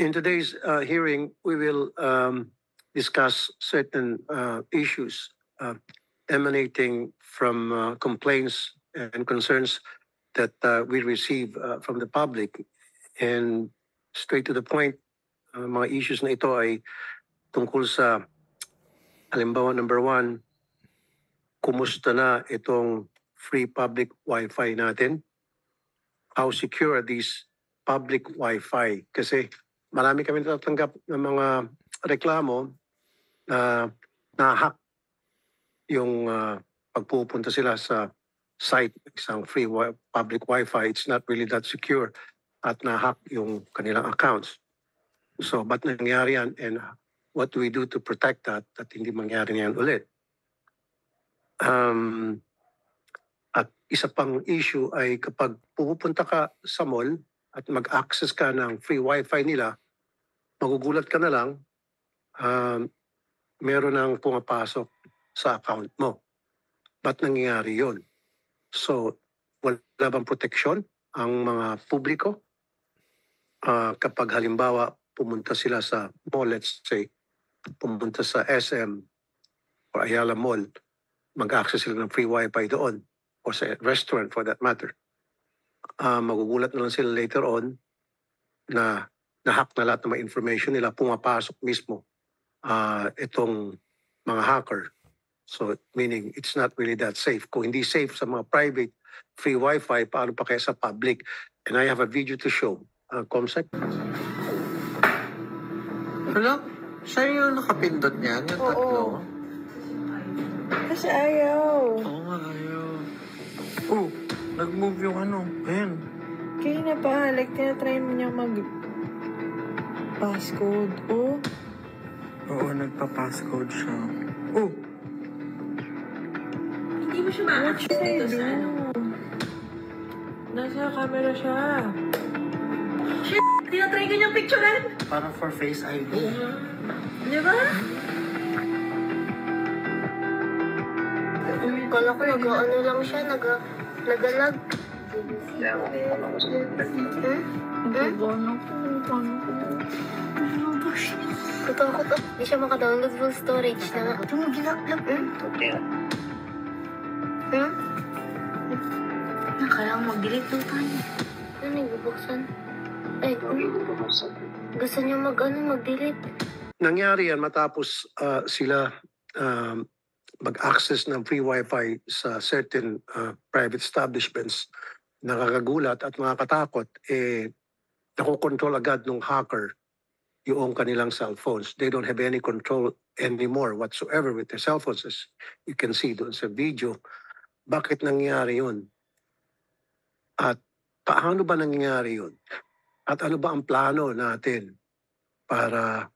In today's hearing, we will discuss certain issues emanating from complaints and concerns that we receive from the public. And straight to the point, mga issues na ito ay tungkol sa, halimbawa, number one, kumusta na itong free public Wi-Fi natin? How secure are these public Wi-Fi? Kasi marami kami natatanggap ng mga reklamo na na-hack yung pagpupunta sila sa site, isang free public Wi-Fi. It's not really that secure at na-hack yung kanilang accounts. So, ba't nangyari yan and what do we do to protect that hindi mangyari yan ulit? At isa pang issue ay kapag pupunta ka sa mall at mag-access ka ng free Wi-Fi nila, magugulat ka na lang, meron nang pumapasok sa account mo. Ba't nangyayari yun? So, wala bang proteksyon ang mga publiko? Kapag halimbawa, pumunta sila sa mall, let's say, pumunta sa SM or Ayala Mall, mag-access sila ng free Wi-Fi doon o sa restaurant for that matter. Magugulat na lang sila later on na na-hack na lahat ng mga information nila, pumapasok mismo itong mga hacker. So, meaning, it's not really that safe. Kung hindi safe sa mga private free Wi-Fi, paano pa kaya sa public? And I have a video to show. Comsec? Wala? Siya yung nakapindot niyan, yung tatlo? Kasi ayaw. Oo nga, ayaw. Oh, nag-move yung ano. Ayan. Kaya na pa, like, tinatry mo niya passcode. Oh. Oo, nagpa-passcode siya. Oh! Hindi mo siya ma-access dito sa ano. Nasa camera siya. Shit! Tinatry ka niyang picturean! Parang for Face ID. Di ba? Kala ko nag-ano lang siya, nag-alag. Nagagano ko. Paano ko? Katakot ako. Hindi siya makadownload full storage na nga. Ito mo ginaklag. Kailangan mag-delete daw tayo. Ano yung bubuksan? Ay, gusto niya mag-delete. Nangyari yan matapos sila mag-access ng free Wi-Fi sa certain private establishments. Nakakagulat at makakatakot, nakokontrol agad ng hacker yung kanilang cell phones. They don't have any control anymore whatsoever with their cell phones. As you can see doon sa video. Bakit nangyari yun? At paano ba nangyari yun? At ano ba ang plano natin para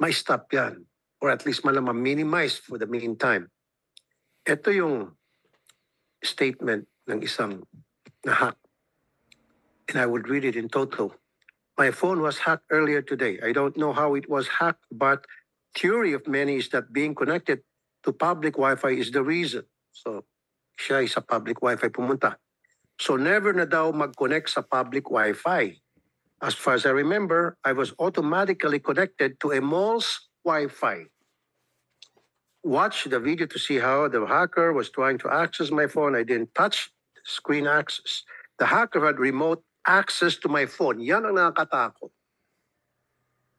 ma-stop yan? Or at least ma-minimize for the meantime. Ito yung statement ng isang na-hack. And I would read it in total. My phone was hacked earlier today. I don't know how it was hacked, but theory of many is that being connected to public Wi-Fi is the reason. So, siya ay sa public Wi-Fi pumunta. So, never na daw mag-connect sa public Wi-Fi. As far as I remember, I was automatically connected to a mall's Wi-Fi. Watch the video to see how the hacker was trying to access my phone. I didn't touch screen access. The hacker had remote access to my phone. Yan ang nakakatakot.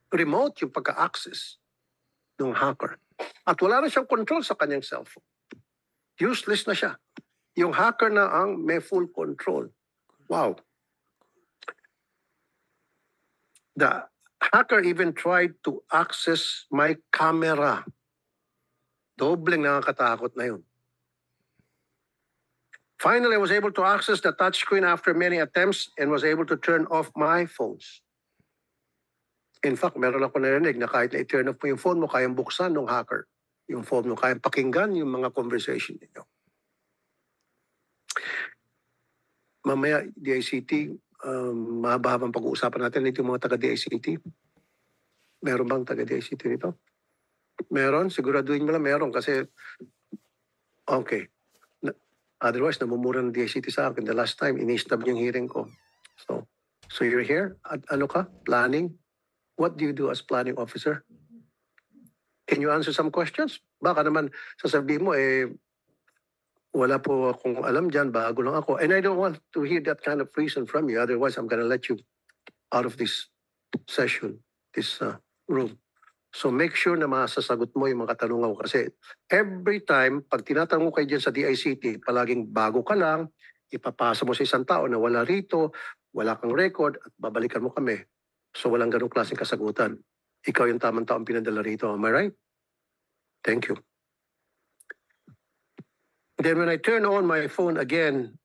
Remote yung pagka-access ng hacker. At wala na siyang control sa kanyang cellphone. Useless na siya. Yung hacker na ang may full control. Wow. The hacker even tried to access my camera. Dobleng nakakatakot na yun. Finally, I was able to access the touchscreen after many attempts and was able to turn off my phones. In fact, meron ako narinig na kahit na i-turn off mo yung phone mo, kayang buksan ng hacker. Yung phone mo, kayang pakinggan yung mga conversation ninyo. Mamaya, DICT, mahaba-habang pag-uusapan natin ito yung mga taga-DICT. Meron bang taga-DICT nito? Meron? Siguraduhin mo lang meron kasi, okay. Otherwise, namumura ng DICT sa akin. The last time, in-stab yung hearing ko. So you're here? At ano ka? Planning? What do you do as planning officer? Can you answer some questions? Baka naman sasabihin mo, wala po akong alam dyan, bago lang ako. And I don't want to hear that kind of reason from you. Otherwise, I'm gonna let you out of this session, this room. So make sure na masasagot mo yung mga katanungan ko. Kasi every time, pag tinatanong ko kayo dyan sa DICT, palaging bago ka lang, ipapasa mo sa isang tao na wala rito, wala kang record, at babalikan mo kami. So walang ganong klaseng kasagutan. Ikaw yung tamang taong pinadala rito. Am I right? Thank you. Then when I turn on my phone again,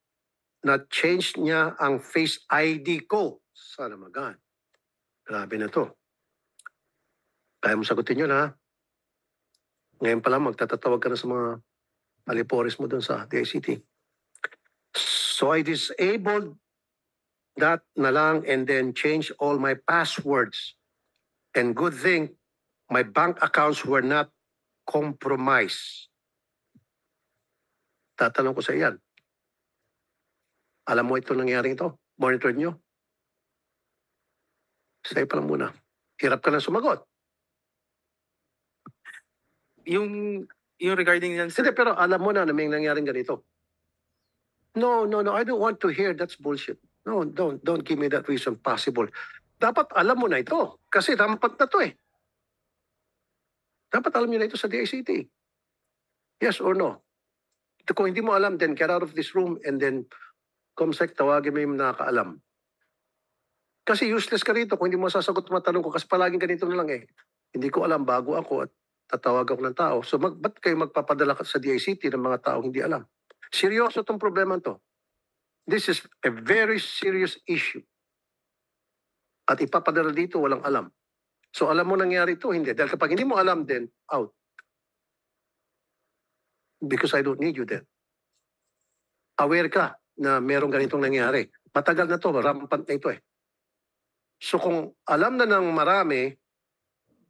na-change niya ang Face ID ko. Sana magan. Grabe na to. Kaya mo sagutin yun, ha? Ngayon pa lang, magtatatawag ka na sa mga alipores mo dun sa DICT. So I disabled that na lang and then change all my passwords. And good thing, my bank accounts were not compromised. Tatanong ko sa iyan. Alam mo ito nangyari ito? Monitor nyo? Sa'yo pa lang muna. Hirap ka na sumagot. Yung regarding yan, sir. Hindi, pero alam mo na may nangyaring ganito. No. I don't want to hear. That's bullshit. No, don't give me that reason possible. Dapat alam mo na ito. Kasi dapat na to eh. Dapat alam nyo na ito sa DICT. Yes or no? Kung hindi mo alam, then get out of this room and then COMSEC, tawagin mo yung nakakaalam. Kasi useless ka rito kung hindi mo sasagot matanong ko kasi palaging ganito na lang eh. Hindi ko alam, bago ako at tatawag ako ng tao. So ba't kayo magpapadala sa DICT ng mga tao hindi alam? Seryoso itong problema to. This is a very serious issue. At ipapadala dito, walang alam. So alam mo nangyari ito, hindi. Dahil kapag hindi mo alam, then out. Because I don't need you then. Aware ka na merong ganitong nangyari. Matagal na to, rampant na ito eh. So kung alam na ng marami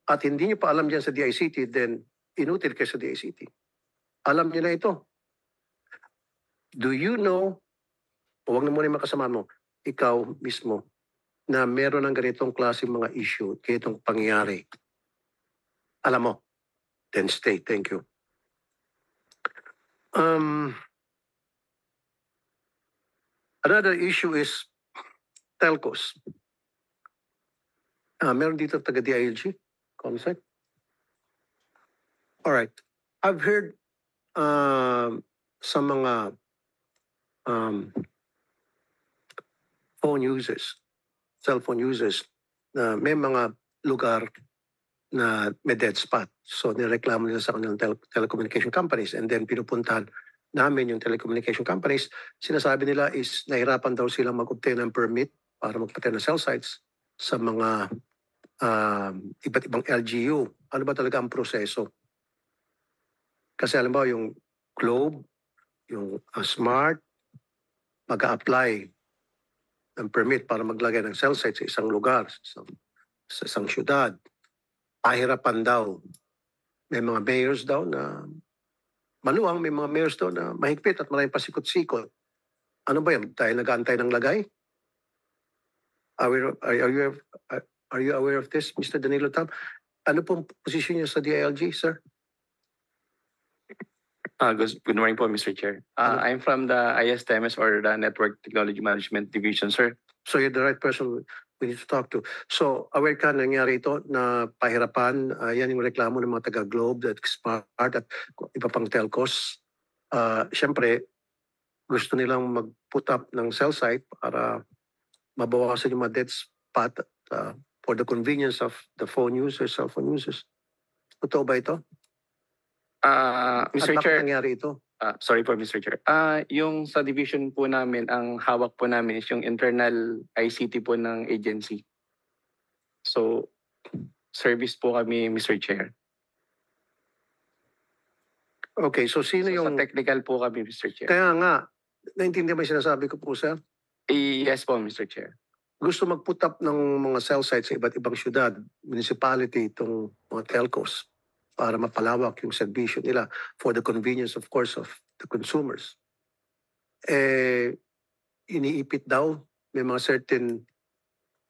at hindi nyo pa alam dyan sa DICT, then inutil kayo sa DICT. Alam nyo na ito. Do you know, huwag na muna yung makasama mo, ikaw mismo, na meron ng ganitong klase mga issue, ganitong pangyayari. Alam mo, then stay. Thank you. Another issue is telcos. Meron dito taga DILG, COMSEC. All right. I've heard sa mga phone users, cellphone users, na may mga lugar na may dead spot. So nireklamo nila sa kanilang telecommunication companies and then pinupuntahan namin yung telecommunication companies. Sinasabi nila is nahirapan daw silang mag-obtain ng permit para magpatay ng cell sites sa mga iba't ibang LGU. Ano ba talaga ang proseso? Kasi alam ba yung Globe, yung Smart, mag-a-apply ng permit para maglagay ng cell site sa isang lugar, sa isang syudad. Pahirapan daw. May mga mayors daw na maluwang, may mga mayors daw na mahigpit at maraming pasikot-sikot. Ano ba yan? Dahil nag-aantay ng lagay? Are you aware of this, Mr. Danilo Tam? Ano pong posisyon niyo sa DILG, sir? Good morning po, Mr. Chair. I'm from the ISTMS or the Network Technology Management Division, sir. So you're the right person we need to talk to. So aware ka nangyari ito na pahirapan, yan yung reklamo ng mga taga-Globe, at Smart at iba pang telcos. Siyempre, gusto nilang mag-put up ng cell site para mabawasan yung mga dead spot for the convenience of the phone users, cell phone users. Totoo ba ito? Mr. At bakit Chair, nangyari ito? sorry po, Mr. Chair. Yung sa division po namin, ang hawak po namin is yung internal ICT po ng agency. So, service po kami, Mr. Chair. Okay, so sino So, yung... sa technical po kami, Mr. Chair. Kaya nga, naintindihan mo yung sinasabi ko po, sir? Yes po, Mr. Chair. Gusto mag-put up ng mga cell sites sa iba't ibang syudad, municipality, itong mga telcos para mapalawak yung serbisyo nila for the convenience, of course, of the consumers. Iniipit daw, may mga certain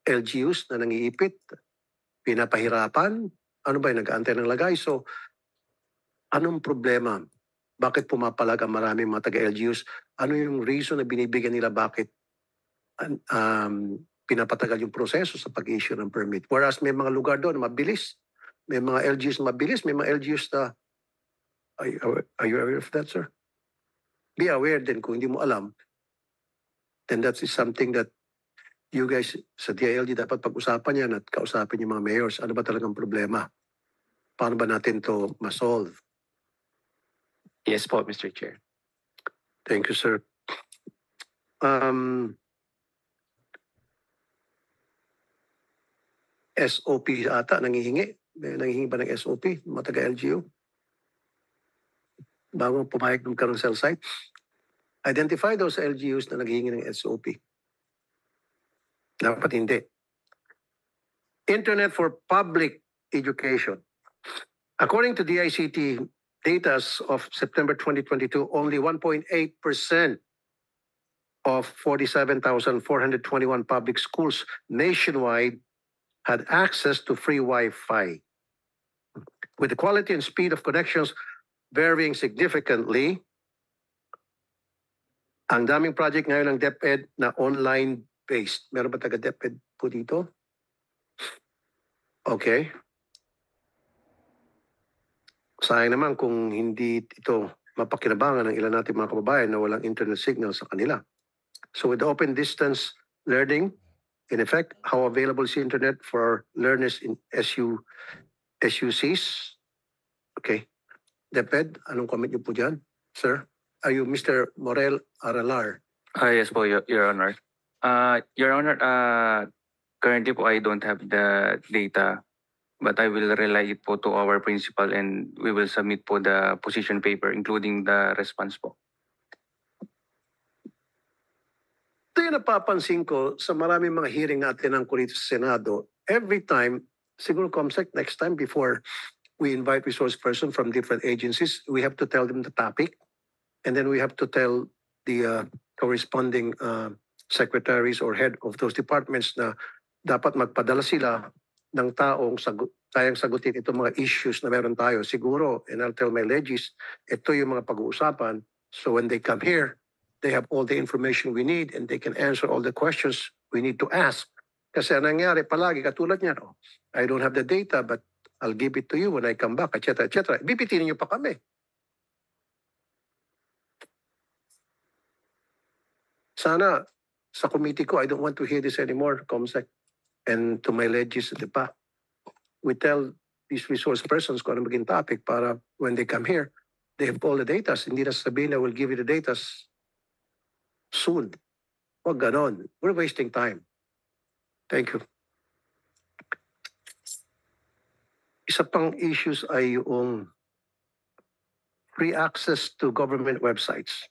LGUs na nangiipit Pinapahirapan? Ano ba yung nag-aantay ng lagay? So, anong problema? Bakit pumapalag ang maraming mga taga-LGUs? Ano yung reason na binibigyan nila bakit pinapatagal yung proseso sa pag-issue ng permit? Whereas may mga lugar doon na mabilis. May mga LGUs na mabilis. May mga LGUs na... Are you aware of that, sir? Be aware din kung hindi mo alam. Then that is something that you guys sa DILG dapat pag-usapan yan at kausapin yung mga mayors. Ano ba talagang problema? Paano ba natin to ma-solve? Yes po, Mr. Chair. Thank you, sir. SOP ata, nangihingi. Nangihingi ba ng SOP, mga taga-LGU? Bago pumayag ng karong cell site. Identify those LGUs na naghihingi ng SOP. Dapat hindi. Internet for Public Education. According to DICT data of September 2022, only 1.8% of 47,421 public schools nationwide had access to free Wi-Fi, with the quality and speed of connections varying significantly. Ang daming project ngayon ng DepEd na online-based. Meron ba taga DepEd po dito? Okay. Sayang naman kung hindi ito mapakinabangan ng ilan nating mga kababayan na walang internet signal sa kanila. So with the open distance learning, in effect, how available is internet for learners in SUCs? Okay. DepEd, anong comment niyo po dyan, sir? Are you Mr. Morel Aralar? Yes po, Your Honor. Your Honor, currently po I don't have the data, but I will relay it po to our principal and we will submit po the position paper including the response po. Ito yung napapansin ko sa maraming mga hearing natin ng Kurito sa Senado. Every time, siguro COMSEC, next time before we invite resource person from different agencies, we have to tell them the topic. And then we have to tell the corresponding secretaries or head of those departments na dapat magpadala sila ng taong kayang sagutin itong mga issues na meron tayo. Siguro, and I'll tell my legis, ito yung mga pag-uusapan. So when they come here, they have all the information we need and they can answer all the questions we need to ask. Kasi ang nangyari palagi, katulad niya, oh, I don't have the data but I'll give it to you when I come back, etc. etc. Bibitinin niyo pa kami. Sana sa committee ko, I don't want to hear this anymore, COMSEC. And to my legis, di ba? We tell these resource persons kung ano maging topic para when they come here, they have all the data. Hindi na sabihin na we'll give you the data soon. Huwag ganon. We're wasting time. Thank you. Isa pang issues ay yung free access to government websites,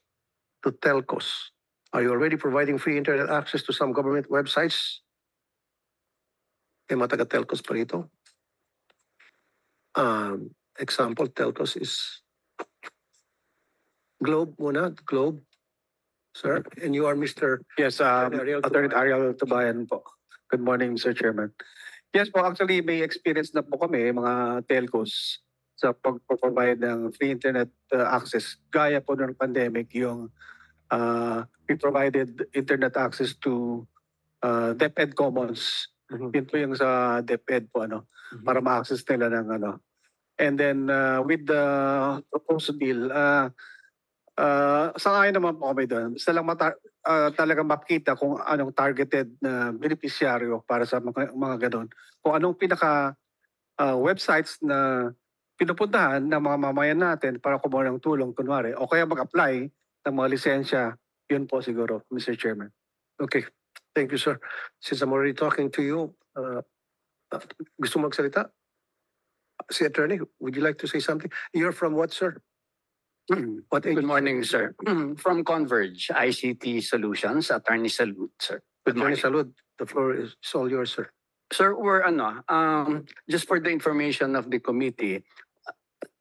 to telcos. Are you already providing free internet access to some government websites? May mga taga-telcos pa rito. Example, telcos is Globe muna, Globe. Sir, and you are Mr. Yes, Attorney Ariel Tubayan po. Good morning, Mr. Chairman. Yes po, actually may experience na po kami, mga telcos, sa pag-provide ng free internet access. Gaya po ng pandemic, yung we provided internet access to DepEd Commons. Yun po yung sa DepEd po, para ma-access nila ng And then with the proposed bill, sangayon naman po kami doon. Basta lang talagang makita kung anong targeted na beneficiaryo para sa mga ganon. Kung anong pinaka websites na pinupuntahan ng mga mamayan natin para kumuha ng tulong, kunwari, o kaya mag-apply ng mga lisensya. Yun po siguro, Mr. Chairman. Okay. Thank you, sir. Since I'm already talking to you, gusto mo magsalita? Si Attorney, would you like to say something? You're from what, sir? What Good agency? morning, sir. From Converge ICT Solutions, Attorney Salud, sir. Good Attorney morning. Salud, the floor is all yours, sir. Sir, we're just for the information of the committee,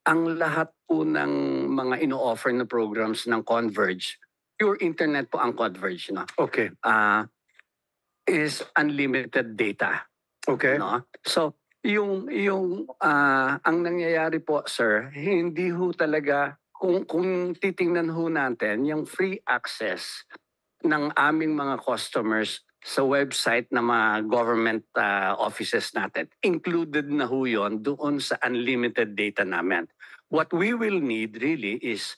ang lahat po ng mga ino-offer na programs ng Converge, pure internet po ang Converge, no? Okay. Is unlimited data. Okay. No? So, Ang nangyayari po, sir, hindi ho talaga, kung titingnan ho natin, yung free access ng aming mga customers sa website ng mga government offices natin, included na ho yun doon sa unlimited data namin. What we will need really is,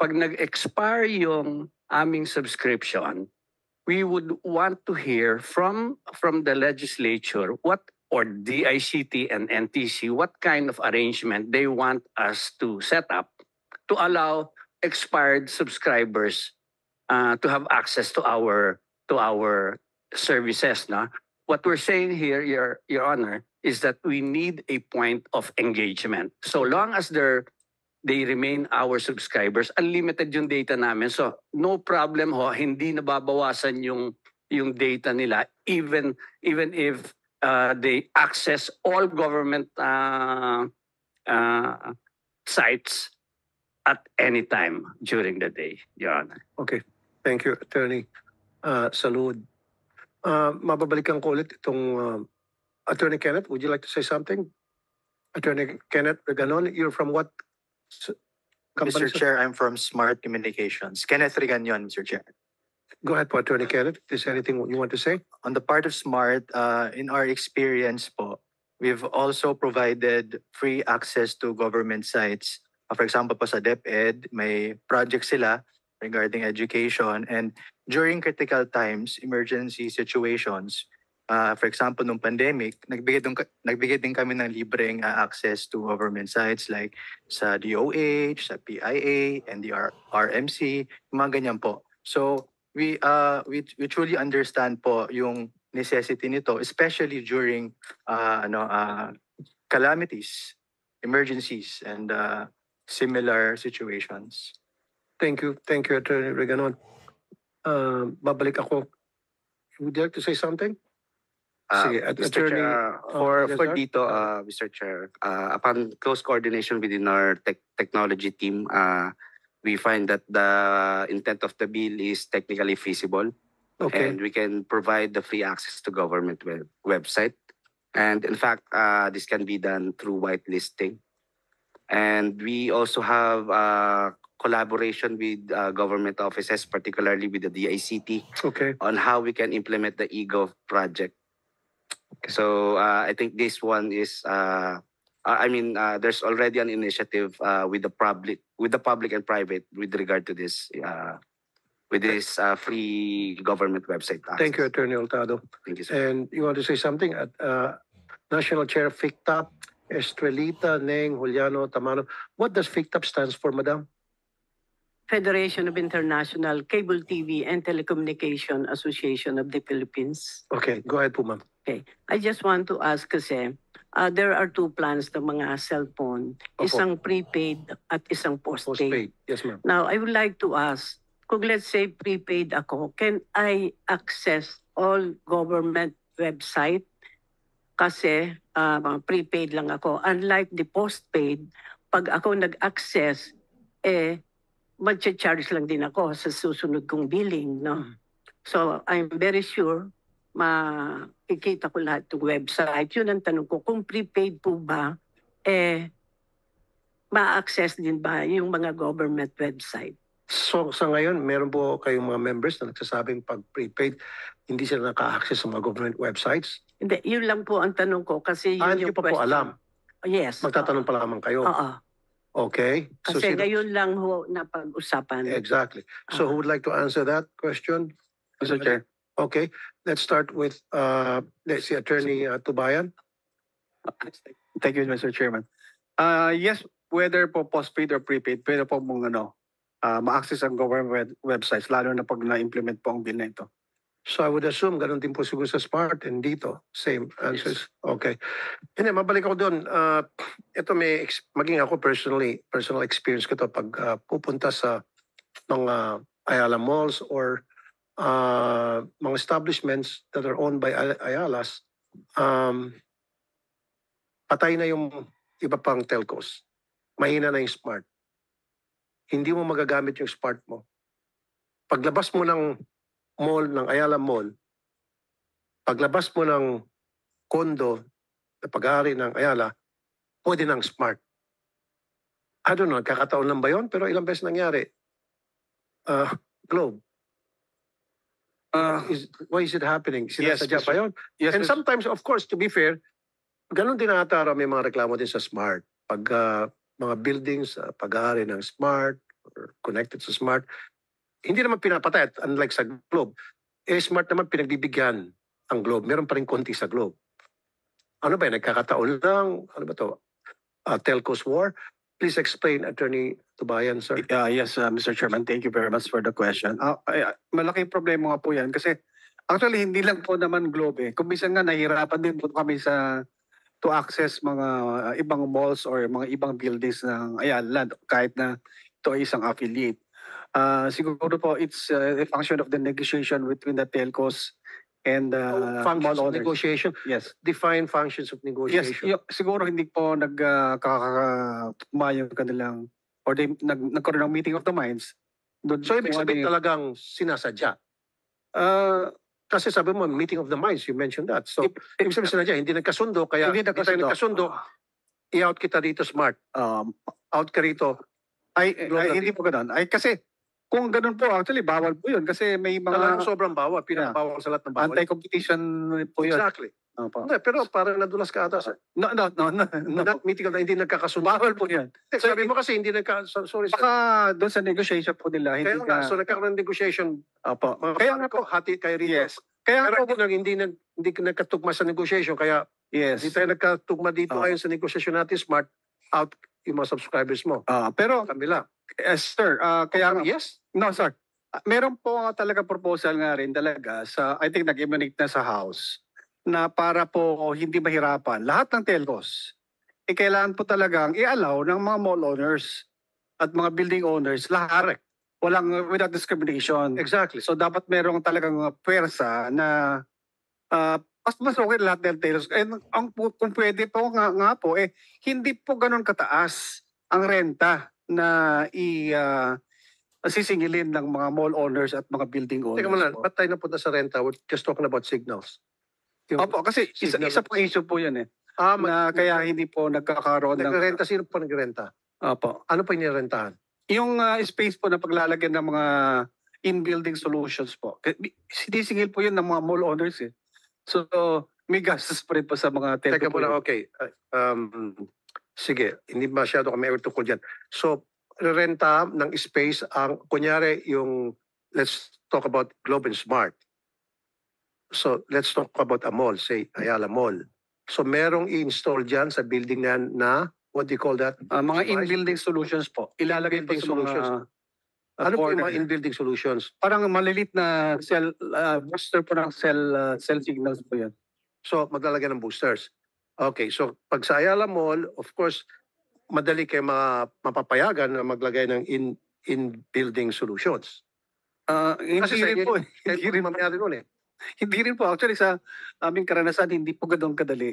pag nag-expire yung aming subscription, we would want to hear from the legislature or DICT and NTC what kind of arrangement they want us to set up to allow expired subscribers to have access to our services. No? What we're saying here, Your Honor, is that we need a point of engagement. So long as they remain our subscribers, unlimited yung data namin. So no problem ho, hindi nababawasan yung data nila even if they access all government sites at any time during the day, Your Honor. Okay. Thank you, Attorney Salud. Mababalikan ko ulit itong Attorney Kenneth. Would you like to say something? Attorney Kenneth Reganon, you're from what company? Mr. Chair, I'm from Smart Communications. Kenneth Reganon, Mr. Chair. Go ahead po, Attorney Kenneth. Is there anything you want to say? On the part of Smart, in our experience po, we've also provided free access to government sites. For example po sa DepEd, may project sila regarding education, and during critical times, emergency situations, for example, nung pandemic, nagbigay din kami ng libreng access to government sites like sa DOH, sa PIA, and the RMC, mga ganyan po. So, we truly understand po yung necessity nito, especially during calamities, emergencies, and similar situations. Thank you, Attorney Reganon. Babalik ako. Would you like to say something? Sige, Mr. Attorney. Chair, yes, for sir? dito, Mr. Chair, upon close coordination within our technology team, we find that the intent of the bill is technically feasible, Okay. and we can provide the free access to government website. And in fact, this can be done through whitelisting. And we also have collaboration with government offices, particularly with the DICT, Okay. on how we can implement the eGov project. So I think this one is, there's already an initiative with the public and private with regard to this, with this free government website access. Thank you, Attorney Hurtado. Thank you, sir. And you want to say something? National Chair FICTAP, Estrelita Neng Juliano Tamano. What does FICTAP stands for, Madam? Federation of International Cable TV and Telecommunication Association of the Philippines. Okay, go ahead po, ma'am. Okay. I just want to ask kasi, there are two plans ng mga cellphone. Opo. Isang prepaid at isang postpaid. Postpaid. Yes, ma'am. Now, I would like to ask, kung let's say prepaid ako, can I access all government website? Kasi prepaid lang ako. Unlike the postpaid, pag ako nag-access, mag-charge lang din ako sa susunod kong billing, no? So, I'm very sure makikita ko lahat ng website. Yun ang tanong ko, kung prepaid po ba, ma-access din ba yung mga government website? So, sa ngayon, meron po kayong mga members na nagsasabing pag prepaid, hindi sila naka-access sa mga government websites? Hindi, yun lang po ang tanong ko kasi yun Hindi yung pa po alam. Yes. Magtatanong pa lamang kayo. Oo. Okay. So, Kasi sino- ngayon lang ho napag-usapan. Exactly. So, who would like to answer that question? Mr. Chair. Okay. Let's start with, let's see, Attorney Tubayan. Thank you, Mr. Chairman. Yes, whether po postpaid or prepaid, pwede po mong ma-access ang government websites, lalo na pag na-implement po ang bill na ito. So I would assume ganun din po siguro sa Smart and dito. Same answers. Okay. Hindi, mabalik ako doon. Ito maging ako personal experience ko to pag pupunta sa mga Ayala malls or mga establishments that are owned by Ayalas, patay na yung iba pang telcos. Mahina na yung Smart. Hindi mo magagamit yung Smart mo. Paglabas mo ng mall, ng Ayala Mall, paglabas mo ng condo na pag-aari ng Ayala, pwede ng smart. I don't know, kakataon lang ba yun? Pero ilang beses nangyari. Globe. Why is it happening? Sinasadya ba yun? Yes, And Mr. sometimes, of course, to be fair, ganun din ata may mga reklamo din sa smart. Pag mga buildings, pag-aari ng smart, or connected sa smart, hindi naman pinapatay, unlike sa Globe. Smart naman pinagbibigyan ang Globe. Meron pa rin konti sa Globe. Ano ba yun? Nagkakataon lang? Ano ba to? Telcos war? Please explain, Attorney Tubayan, sir. Yes, Mr. Chairman, thank you very much for the question. Malaking problema nga po yan kasi actually hindi lang po naman Globe eh. Kung minsan nga nahihirapan din po kami to access mga ibang malls or mga ibang buildings ng Ayala kahit na ito ay isang affiliate. Siguro po it's a function of the negotiation between the telcos and mall Functions of owners. negotiation. Yes. Define functions of Yes, negotiation. siguro hindi po nagkakatugma yung kanilang or nagkaroon ng meeting of the minds. So, ibig sabihin talagang sinasadya. Kasi sabi mo, meeting of the minds, you mentioned that. So, ibig sabihin sinadya, hindi nagkasundo, kaya Hindi tayo nagkasundo, i-out kita dito smart. Out ka rito. Hindi po ganun. Kasi kung ganun po, actually bawal po yun kasi may Talagang mga sobrang bawal. Pinakabawal sa lahat ng bawal. anti-competition po yun. Exactly. Opo. Hindi, pero parang nadulas ka ata. No. Not meeting of the, hindi nagkakasundo. Bawal po yan. Sabi mo kasi hindi sorry. Baka doon sa negotiation po nila, hindi Kaya nga, so nagkakaroon ng negotiation. Opo. Kaya nga po, hati kayo rito. Yes. Kaya Pero po, hindi nagkatugma sa negotiation. Kaya yes. hindi tayo nagkatugma dito ngayon sa negotiation natin, smart out yung mga subscribers mo. Pero, Kabila. sir, kaya nga, Yes? no, sir. Meron po talaga proposal nga rin talaga sa, I think nag-emanate na sa House, na para po hindi mahirapan lahat ng telcos, kailangan po talagang i-allow ng mga mall owners at mga building owners lahat. Walang without discrimination. Exactly. So dapat merong talagang pwersa na mas okay lahat ng telcos. Kung pwede po nga po, hindi po ganun kataas ang renta na sisingilin ng mga mall owners at mga building owners. Teka muna, po. ba't tayo napunta sa renta? We're just talking about signals. Yung Opo, kasi signal- isa pong issue po yun na kaya hindi po nagkakaroon ng... nagrenta, sino po nagrenta? Opo. Ano pa inirentahan? Yung space po na paglalagyan ng mga in-building solutions po. Sinisingil po yun ng mga mall owners eh. So, may gastos pa rin po sa mga telco. Teka po muna, yun. okay. Sige, hindi masyado kami aware tungkol dyan. So, renta ng space ang, kunyari yung, let's talk about Globe and Smart. So, let's talk about a mall, say Ayala Mall. So, merong i-install dyan sa building na, what do you call that? Mga in-building solutions po. Ilalagay po In-building sa mga Ano po yung corner. mga in-building solutions? Parang malilit na cell, booster po ng cell signals po yan. So, maglalagay ng boosters. Okay, so pag sa Ayala Mall, of course, madali kayo mapapayagan na maglagay ng in-building solutions. Hindi rin po. Hindi rin mamayari nun eh. Hindi rin po. Actually, sa aming karanasan, hindi po ganun kadali.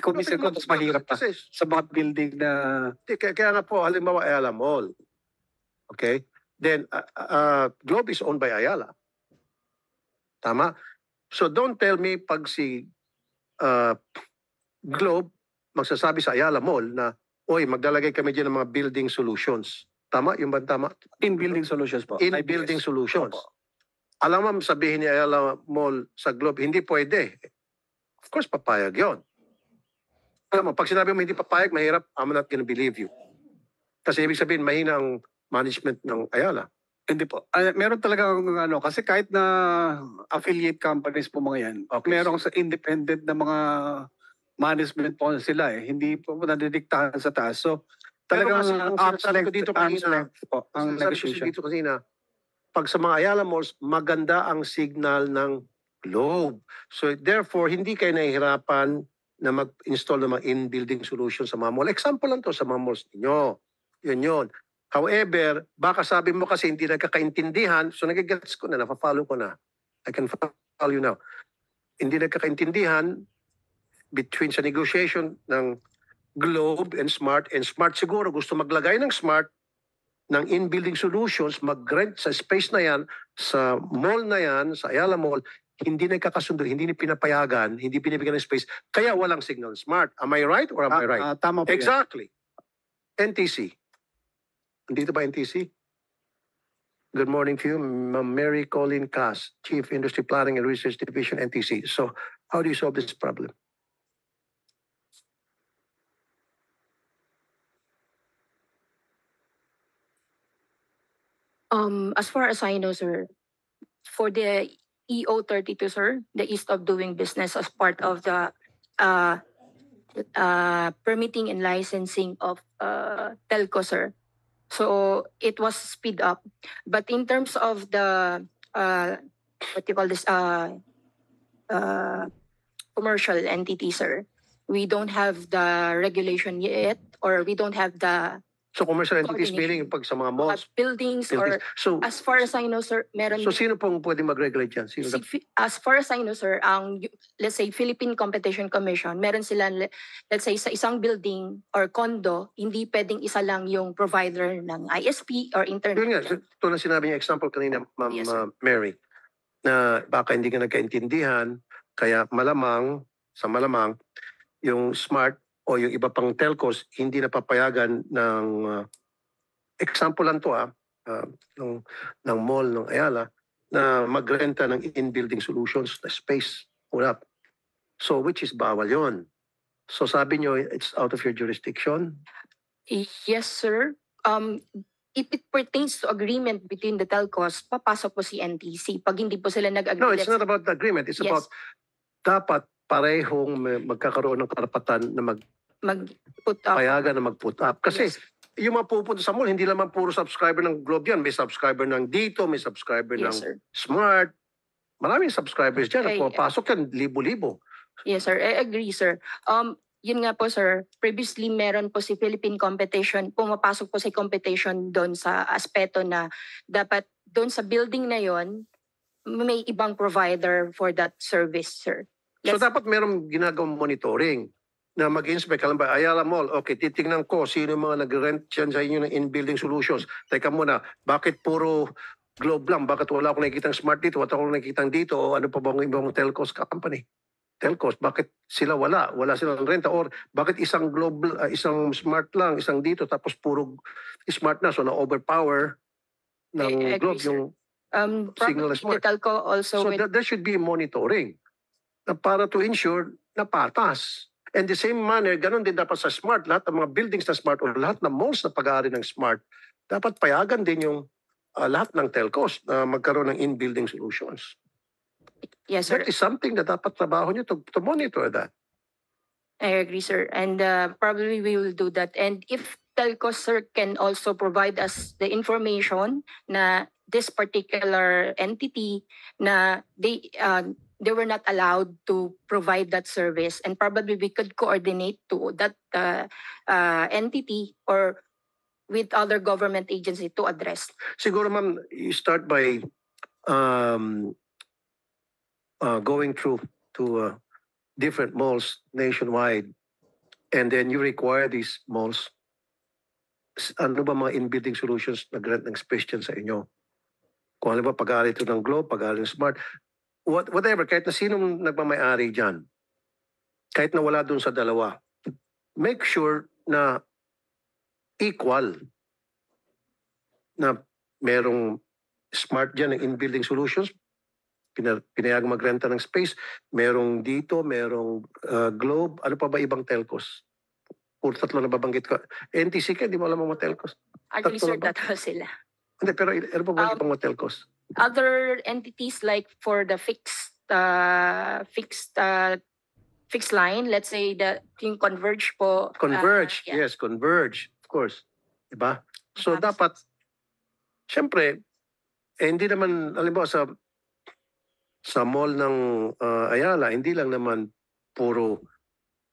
Kung minsan ko, mas mahirap pa Kasi, sa mga building na... kaya nga po, halimbawa Ayala Mall. Okay? Then, Globe is owned by Ayala. Tama? So don't tell me pag si Globe magsasabi sa Ayala Mall na, oy, maglalagay kami dyan ng mga building solutions. Tama? Yung ba tama? In-building solutions po. In-building IBS. solutions. Opo. Alam mo, sabihin ni Ayala Mall sa Globe, hindi pwede. Of course, papayag yon. Alam mo, pag sinabi mo hindi papayag, mahirap, I'm not gonna believe you. Kasi ibig sabihin, mahina ang management ng Ayala. Hindi po. Meron talaga kasi kahit na affiliate companies po mga yan, Okay. merong sa independent na mga management po sila eh. Hindi po nadidiktahan sa taas. So, Pero talagang kasi ang sinasabi ko dito arm's kanina, length po ang Sabi ko negotiation. dito kanina, pag sa mga Ayala Malls, maganda ang signal ng Globe. So therefore, hindi kayo nahihirapan na mag-install ng mga in-building solutions sa mga mall. Example lang to sa mga malls ninyo. Yun. However, baka sabi mo kasi hindi nagkakaintindihan, so nagigets ko na, nafa-follow ko na. I can follow you now. Hindi nagkakaintindihan between sa negotiation ng Globe and Smart siguro gusto maglagay ng Smart ng in-building solutions, mag-rent sa space na yan, sa mall na yan, sa Ayala Mall, hindi na kakasundo, hindi na pinapayagan, hindi binibigyan ng space, kaya walang signal smart. Am I right or am I right? Tama po yan. Exactly. NTC. Andito ba NTC? Good morning to you, Ma'am Mary Colleen Cass, Chief Industry Planning and Research Division, NTC. So, how do you solve this problem? As far as I know, sir, for the EO32, sir, the ease of doing business as part of the permitting and licensing of telco, sir. So it was speed up. But in terms of the what you call this commercial entity, sir, we don't have the regulation yet, or we don't have the So, commercial entities meaning pag sa mga malls, buildings, or so, as far as I know, sir, meron. so sino pong pwede mag-regulate yan? Sino As far as I know, sir, let's say Philippine Competition Commission, meron sila, let's say sa isang building or condo, hindi pwedeng isa lang yung provider ng ISP or internet. Yun nga, ito na sinabi niya example kanina, Ma'am Yes, sir. Mary, na baka hindi ka nagkaintindihan, kaya malamang, yung smart o yung iba pang telcos hindi napapayagan ng example lang to ng mall ng Ayala na magrenta ng in-building solutions na space wala. So which is bawal yon. So sabi nyo it's out of your jurisdiction? Yes, sir. If it pertains to agreement between the telcos, papasok po si NTC. Pag hindi po sila nag-agree. No, it's not about the agreement. It's Yes. about dapat parehong magkakaroon ng karapatan na mag-put up. payagan na mag-put up. Kasi Yes. yung mga pupunta sa mall, hindi naman puro subscriber ng Globe yan. May subscriber ng Dito, may subscriber ng Yes, sir. Smart. Maraming subscribers dyan. Okay. Pumapasok yan, libo-libo. Yes, sir. I agree, sir. Yun nga po, sir. Previously, meron po si Philippine Competition. Pumapasok po si competition doon sa aspeto na dapat doon sa building na yon may ibang provider for that service, sir. So Yes. dapat merong ginagawang monitoring na mag-inspect. Alam ba, Ayala Mall, okay, titingnan ko sino yung mga nag-rent dyan sa inyo ng in-building solutions. Teka muna, bakit puro Globe lang? Bakit wala akong nakikitang Smart dito? Wala akong nakikitang dito? O ano pa bang ibang telcos company? Telcos, bakit sila wala? Wala silang renta? Or bakit isang Globe, isang Smart lang, isang dito, tapos puro Smart na, so na-overpower ng I agree, Globe sir. yung signal na Probably Smart. the telco also So with there should be monitoring na para to ensure na patas. And the same manner, ganun din dapat sa Smart. Lahat ng mga buildings na Smart o lahat ng malls na pag-aari ng Smart, dapat payagan din yung lahat ng telcos na magkaroon ng in-building solutions. yes, sir. That is something na dapat trabaho nyo to monitor that. I agree, sir. And probably we will do that. And if telco, sir, can also provide us the information na this particular entity na they were not allowed to provide that service, and probably we could coordinate to that entity or with other government agency to address. Siguro ma'am, you start by going through to different malls nationwide, and then you require these malls, ano ba mga in-building solutions na grant ng space dyan sa inyo? Kung ano ba pag-aari ito ng Globe, pag-aari ng Smart, whatever, kahit na sinong nagmamayari dyan, kahit na wala dun sa dalawa, make sure na equal na merong Smart dyan ng in-building solutions, pinayag magrenta ng space, merong dito, merong Globe, ano pa ba ibang telcos? Puro tatlo na babanggit ko. NTC ka, di mo alam ang mga telcos. Actually, Tatlo sir, na ba? that was sila. Hindi, pero ano pa ba ibang mga telcos? Other entities like for the fixed line, let's say yung Converge po. Converge, yeah. yes, Converge, of course. Diba? So Perhaps. dapat, syempre, hindi naman, halimbawa sa mall ng Ayala, hindi lang naman puro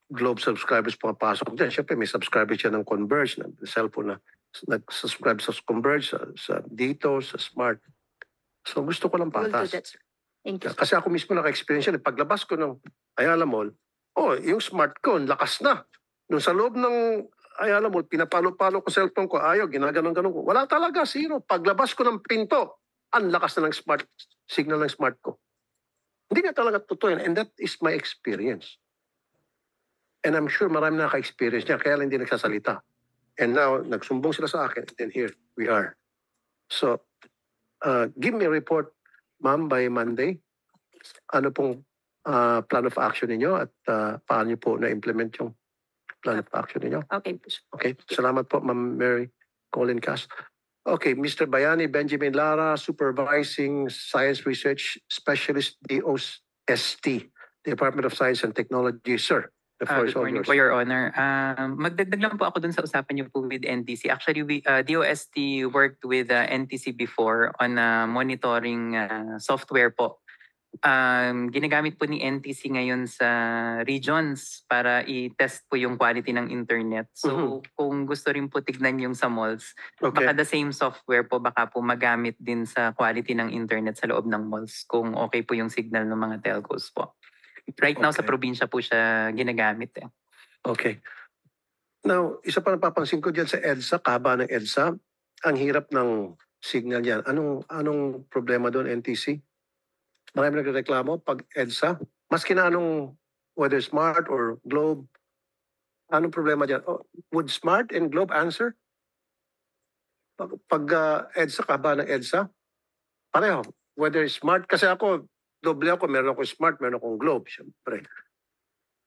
Globe subscribers pumapasok dyan. Syempre, may subscribers siya ng Converge, ng cellphone na nag-subscribe sa Converge, sa Dito, sa Smart. So gusto ko lang We'll do patas. that, sir. Thank you. Kasi ako mismo naka-experience yan. Paglabas ko ng Ayala Mall, yung smart ko, lakas na. Nung sa loob ng Ayala Mall, pinapalo-palo ko cellphone ko, ayaw, ginaganon-ganon ko. Wala talaga, zero. Paglabas ko ng pinto, ang lakas na ng smart signal ng smart ko. Hindi nga talaga totoo yan. And that is my experience. And I'm sure marami na naka-experience niya, kaya lang hindi nagsasalita. And now, nagsumbong sila sa akin, and here we are. So, give me a report, ma'am, by Monday. Ano pong plan of action ninyo at paano niyo po na-implement yung plan of action ninyo? Okay po. Okay, salamat po, Ma'am Mary Colin Cas. Okay, Mr. Bayani Benjamin Lara, Supervising Science Research Specialist, DOST, Department of Science and Technology. Sir, the floor is Good all morning yours. po, Your Honor. Magdagdag lang po ako dun sa usapan niyo po with NTC. Actually, DOST worked with NTC before on monitoring software po. Ginagamit po ni NTC ngayon sa regions para i-test po yung quality ng internet. So, kung gusto rin po tignan yung sa malls, baka the same software po baka po magamit din sa quality ng internet sa loob ng malls kung okay po yung signal ng mga telcos po. Right now sa probinsya po siya ginagamit eh. Okay. Now, isa pa napapansin ko dyan sa EDSA, kahaba ng EDSA, ang hirap ng signal yan. Anong problema doon, NTC? Marami nagreklamo pag EDSA, maski na whether Smart or Globe, anong problema dyan? Would Smart and Globe answer? Pag EDSA, kahaba ng EDSA, pareho. Whether Smart, kasi ako, doble ako, meron akong Smart, meron akong Globe, syempre.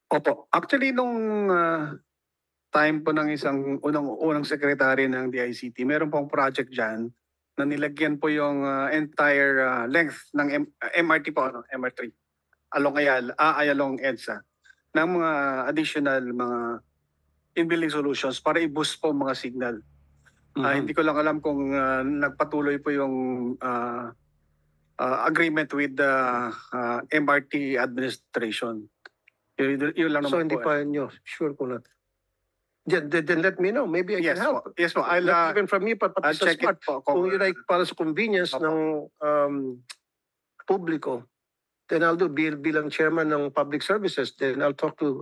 Opo. Actually, nung time po ng isang unang secretary ng DICT, meron pong project dyan na nilagyan po yung entire length ng MRT po, MR3, along EDSA, ng mga additional mga in-building solutions para i-boost po mga signal. Hindi ko lang alam kung nagpatuloy po yung agreement with the MRT administration. Yun lang So naman hindi po. pa nyo sure kung na. Then let me know. Maybe I can help. Yes po. Not even from me, pati I'll sa check Smart. it po. Kung yun ay para sa convenience ng publiko, then I'll do bilang chairman ng public services, then I'll talk to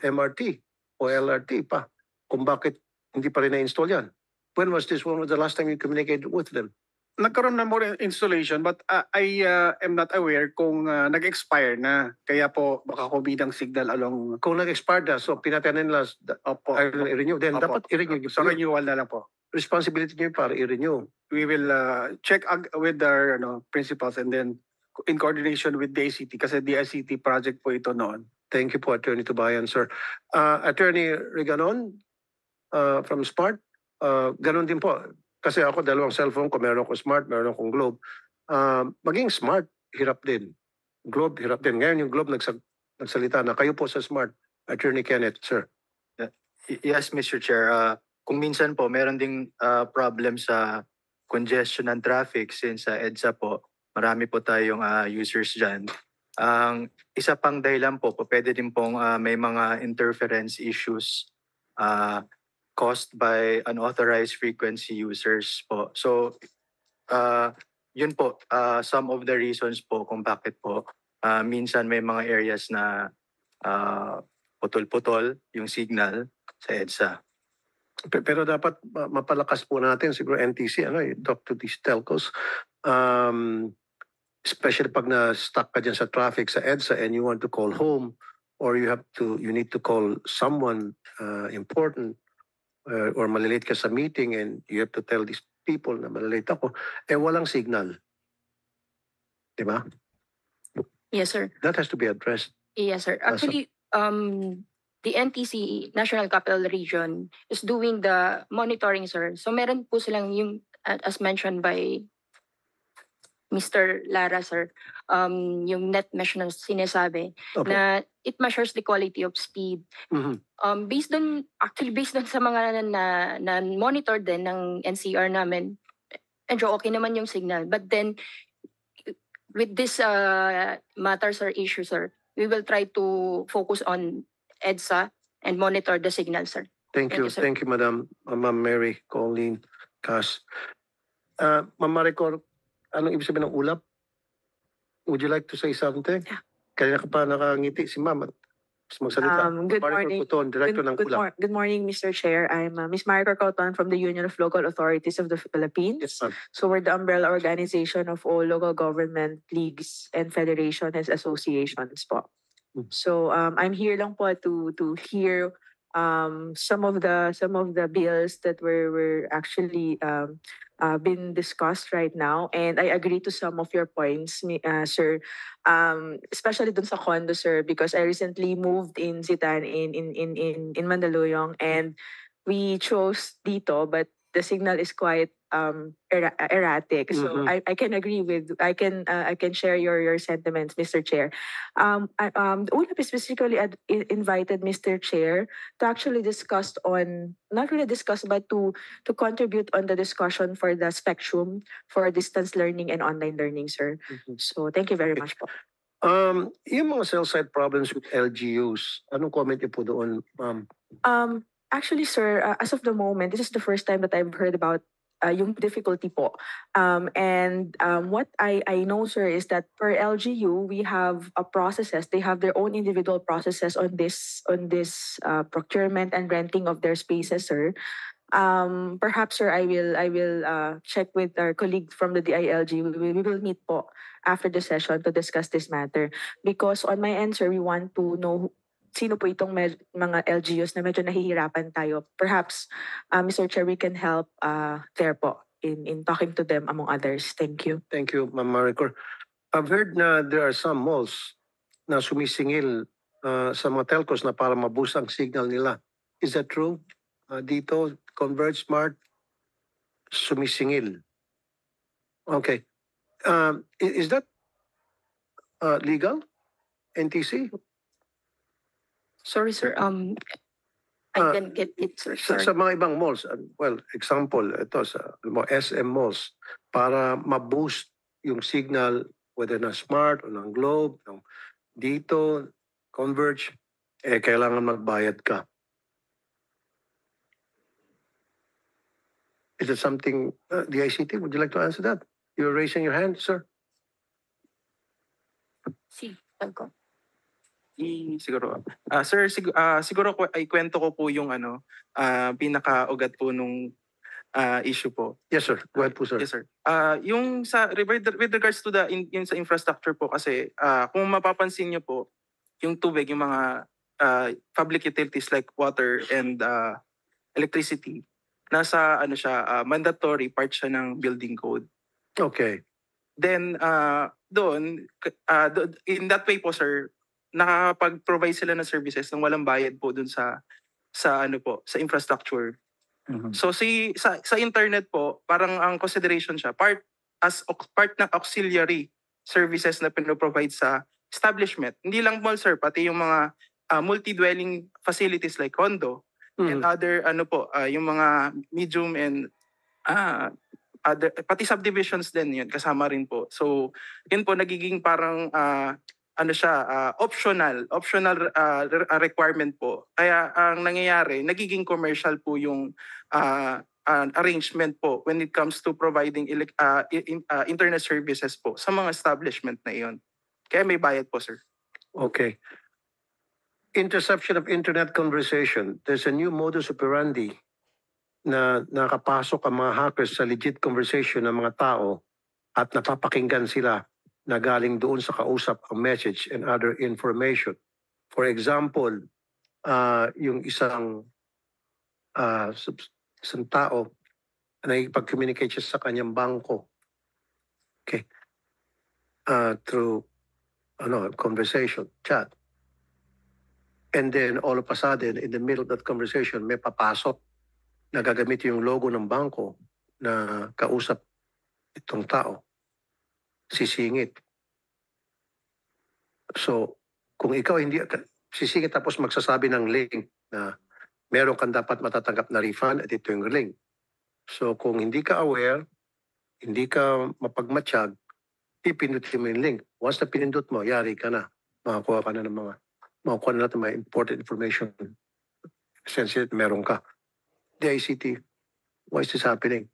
MRT o LRT pa kung bakit hindi pa rin na-install yan. When was this? When was the last time you communicated with them? Nagkaroon na more installation but I am not aware kung nag-expire na. Kaya po baka kumidang signal along. Kung nag-expire na, so pinatayan nila i-renew. Then dapat i-renew. Sa renewal na lang po. Responsibility nyo para i-renew. We will check with our principals and then in coordination with DICT kasi DICT project po ito noon. Thank you po, Attorney Tubayan, sir. Attorney Reganon from Smart, ganun din po. Kasi ako, dalawang cellphone ko, meron akong Smart, meron akong Globe. Maging Smart, hirap din. Globe, hirap din. Ngayon yung Globe nagsalita na. Kayo po sa Smart, Attorney Kenneth, sir. Yes, Mr. Chair. Kung minsan po, meron ding problem sa congestion ng traffic since sa EDSA po, marami po tayong users dyan. Ang isa pang dahilan po, pwede din pong may mga interference issues caused by unauthorized frequency users po. So, yun po, some of the reasons po kung bakit po minsan may mga areas na putol-putol yung signal sa EDSA. Pero dapat mapalakas po natin, siguro NTC, you talk to these telcos, especially pag na-stuck ka dyan sa traffic sa EDSA and you want to call home or you need to call someone important, or malilate ka sa meeting and you have to tell these people na malilate ako, walang signal. Diba? Yes, sir. That has to be addressed. Yes, sir. Actually, the NTC, National Capital Region, is doing the monitoring, sir. So meron po silang yung, as mentioned by Mr. Lara, sir, yung net mesh na sinasabi, na it measures the quality of speed. Based on sa mga na monitor din ng NCR namin, medyo okay naman yung signal. But then, with this matters or issues, sir, we will try to focus on EDSA and monitor the signal, sir. Thank you. Sir. Thank you, Madam Mary Colleen Cas. Ma'am Maricor, anong ibig sabihin ng ulap? Would you like to say something? Yeah. Kaya ka pa nakangiti si Ma'am. Magsalita. Good Maricor morning. Coton, Director ng KULA. Good morning, Mr. Chair. I'm Ms. Maricor Cauton from the Union of Local Authorities of the Philippines. Yes, ma'am. So we're the umbrella organization of all local government leagues and federations and associations po. So I'm here lang po to hear some of the bills that were actually been discussed right now, and I agree to some of your points, sir. Especially dun sa condo, sir, because I recently moved in Zitan in Mandaluyong, and we chose dito, but the signal is quite erratic. So Mhm. I can agree with I can share your sentiments, Mr. Chair. ULAP specifically invited Mr. Chair to actually discuss on, not really discuss, but to contribute on the discussion for the spectrum for distance learning and online learning, sir. So thank you very much po. Yung mga cell site problems with LGUs, anong comment niyo po doon, ma'am? Actually, sir, as of the moment, this is the first time that I've heard about yung difficulty po. What I know, sir, is that per LGU, we have processes. They have their own individual processes on this procurement and renting of their spaces, sir. Perhaps, sir, I will check with our colleague from the DILG. We will meet po after the session to discuss this matter. Because on my end, sir, we want to know sino po itong mga LGUs na medyo nahihirapan tayo. Perhaps, Mr. Chair, we can help there po in talking to them among others. Thank you. Thank you, Ma'am Maricor. I've heard na there are some malls na sumisingil sa mga telcos na para maboost ang signal nila. Is that true? Dito, Converge Smart, sumisingil. Okay. Is that legal? NTC? Sorry, sir. I can get it, sir. Sa mga ibang malls, well, example, ito sa SM malls, para ma-boost yung signal, whether na Smart o ng Globe, ng dito, Converge, kailangan magbayad ka. Is it something, the ICT, would you like to answer that? You're raising your hand, sir. Si, Talco. Siguro. Sir, siguro ay kwento ko po yung pinaka-ugat po nung issue po. Yes, sir. Go ahead po, sir. Yes, sir. Yung with regards to yung sa infrastructure po kasi kung mapapansin niyo po, yung tubig, yung mga public utilities like water and electricity, nasa mandatory part siya ng building code. Okay. Then doon in that way po, sir, nakakapag-provide sila ng services ng walang bayad po dun sa sa infrastructure. So sa internet po, parang ang consideration siya part ng auxiliary services na pinoprovide sa establishment. Hindi lang mall, sir, pati yung mga multi-dwelling facilities like condo and other yung mga medium and other, pati subdivisions din yun kasama rin po. So yun po nagiging parang optional requirement po. Kaya ang nangyayari, nagiging commercial po yung arrangement po when it comes to providing internet services po sa mga establishment na iyon. Kaya may bayad po, sir. Okay. Interception of internet conversation. There's a new modus operandi na nakapasok ang mga hackers sa legit conversation ng mga tao at napapakinggan sila na galing doon sa kausap ang message and other information. For example, yung isang tao na nakikipag-communicate siya sa kanyang bangko. Okay. Through conversation, chat. And then all of a sudden, in the middle of that conversation, may papasok na gagamit yung logo ng bangko na kausap itong tao. Sisingit. So, kung ikaw hindi sisingit tapos magsasabi ng link na meron kang dapat matatanggap na refund at ito yung link. So, kung hindi ka aware, hindi ka mapagmatsyag, pipindutin mo yung link. Once na pinindot mo, yari ka na. Makakuha ka na ng makakuha na natin mga important information. Sensitive, meron ka. The ICT, why is this happening?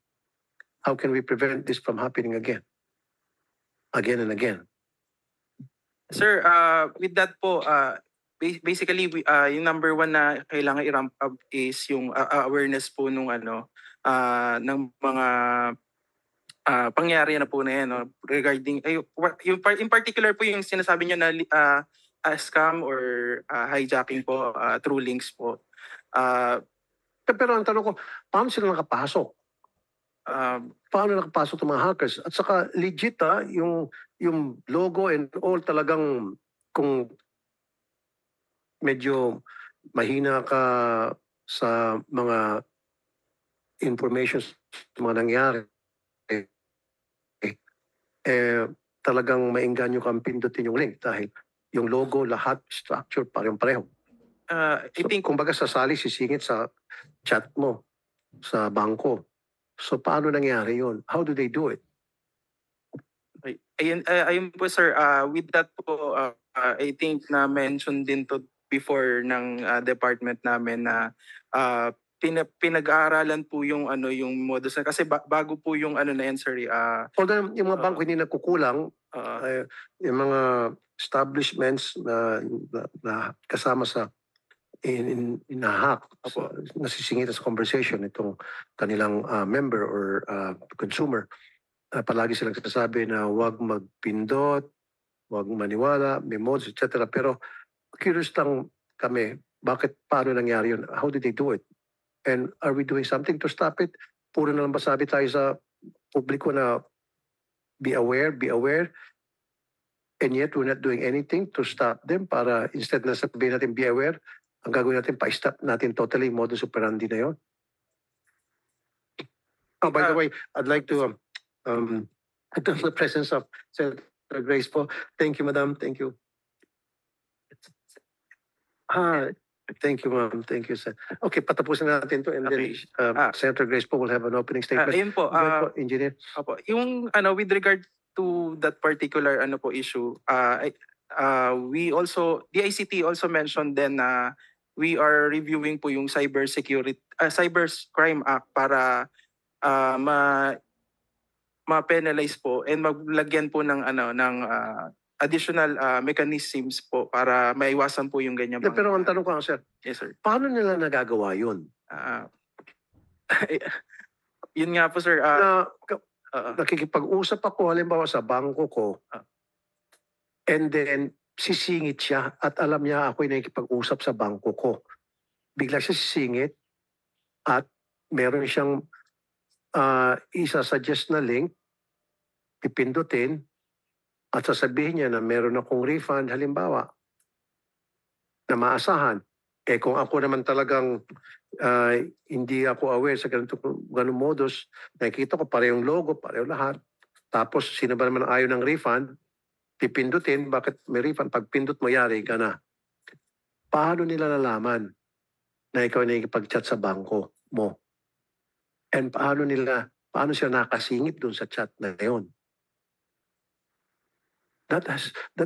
How can we prevent this from happening again? Again and again. Sir, with that po, basically yung number one na kailangan i-ramp up is yung awareness po nung ng mga pangyari na po na yan, no? Regarding in particular po yung sinasabi niyo na scam or hijacking po through links po. Pero ang tanong ko, paano sila nakapasok? Paano nakapasok ng mga hackers? At saka legit yung logo and all talagang kung medyo mahina ka sa mga information sa mga nangyari, talagang maingganyo kang pindutin yung link dahil yung logo, lahat, structure, parehong-pareho. I think, kumbaga sasali, sisingit sa chat mo, sa bangko. So, paano nangyari yun? How do they do it? Ayun po sir, with that po, I think na mention din to before ng department namin na pinag-aaralan po yung yung modus na kasi bago po yung na yan sir. Although yung mga bangko hindi nagkukulang, yung mga establishments na kasama sa in-hack, nasisingit sa conversation itong kanilang member or consumer. Palagi silang sasabi na huwag magpindot, huwag maniwala, may modes, etc. Pero curious lang kami, paano nangyari yun? How did they do it? And are we doing something to stop it? Puro na lang ba sabi tayo sa publiko na be aware, and yet we're not doing anything to stop them para instead na sabihin natin be aware, ang gagawin natin, pa-stop natin totally yung modus operandi na yun. Oh, by the way, I'd like to the presence of Senator Grace po. Thank you, Madam. Thank you. Thank you, ma'am. Thank you, sir. Okay, patapusin natin to and then Senator Grace po will have an opening statement. Ayun po, Engineer. Opo, yung with regard to that particular issue, we also, the ICT also mentioned then na we are reviewing po yung Cybercrime Act para ma-penalize po and maglagyan po ng additional mechanisms po para maiwasan po yung ganyan. Pero ang tanong ko, sir, yes sir. Paano nila nagagawa yun? Yun nga po sir. Nakikipag-usap ako halimbawa sa bangko ko and then sisingit siya at alam niya ako'y nakikipag-usap sa bangko ko. Bigla siya sisingit at meron siyang isa-suggest na link, pipindutin, at sasabihin niya na meron akong refund, halimbawa, na maasahan. Kung ako naman talagang hindi ako aware sa ganung modus, nakikita ko parehong logo, pareho lahat. Tapos sino ba naman ayaw ng refund, pipindutin, bakit may refund? Pag pindot mo, yari ka na. Paano nila nalaman na ikaw nakikipag-chat sa bangko mo? And paano siya nakasingit dun sa chat na yun? That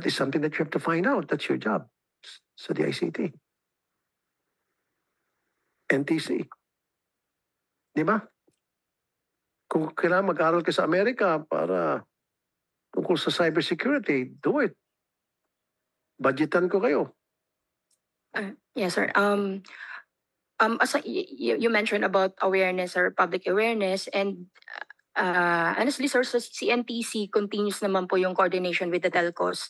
is something that you have to find out. That's your job sa DICT. NTC. Di ba? Kung kailangan mag-aral ka sa Amerika para tungkol sa cybersecurity, do it. Budgetan ko kayo. Yes, sir. As you mentioned about awareness or public awareness, and honestly, sir, sa CNTC continues naman po yung coordination with the telcos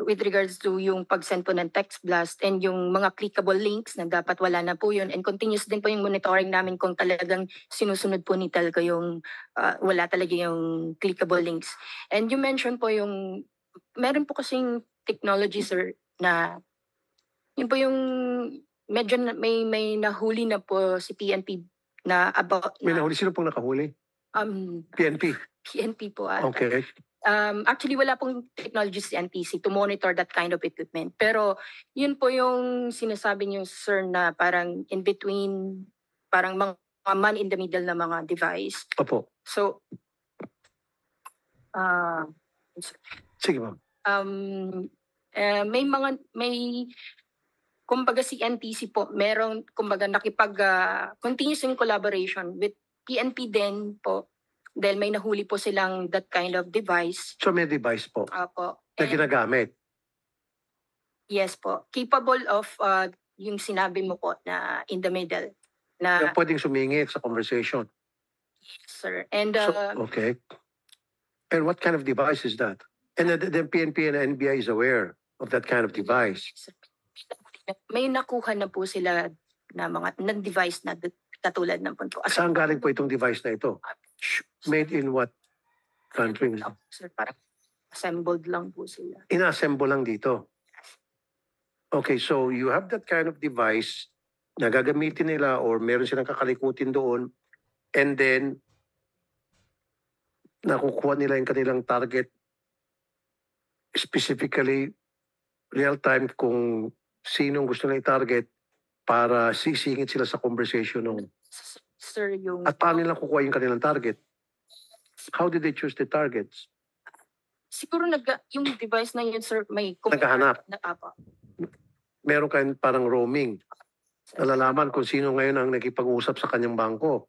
with regards to yung pag-send po ng text blast and yung mga clickable links na dapat wala na po yun, and continuous din po yung monitoring namin kung talagang sinusunod po ni telco yung wala talaga yung clickable links. And you mentioned po yung meron po kasing technology, sir, na yun po yung medyo may nahuli na po si PNP na about May nahuli, sino pong nakahuli? PNP. PNP po. Okay. Actually, wala pong technology si NTC to monitor that kind of equipment. Pero yun po yung sinasabi niyo, sir, na parang in between, parang mga man in the middle na mga device. Opo. So, sige, ma'am. Kumbaga si NTC po, meron, kumbaga continuous in collaboration with PNP din po, dahil may nahuli po silang that kind of device. So may device po Opo. na ginagamit? Yes po. Capable of yung sinabi mo po na in the middle na Na pwedeng sumingit sa conversation. sir. And So, okay. And what kind of device is that? And the PNP and NBI is aware of that kind of device. may nakuha na po sila na mga device na katulad ng po. Saan galing po itong device na ito? Made in what country? Sir, parang assembled lang po sila. Inassemble lang dito. Okay, so you have that kind of device na gagamitin nila or meron silang kakalikutin doon and then nakukuha nila yung kanilang target specifically real time kung sinong gusto nila i-target para sisingit sila sa conversation ng Sir, yung at paano nila kukuha yung kanilang target? How did they choose the targets? siguro yung device na yun, sir, may Naghahanap. na apa. Meron kayong parang roaming. Nalalaman kung sino ngayon ang nakipag-usap sa kanyang bangko.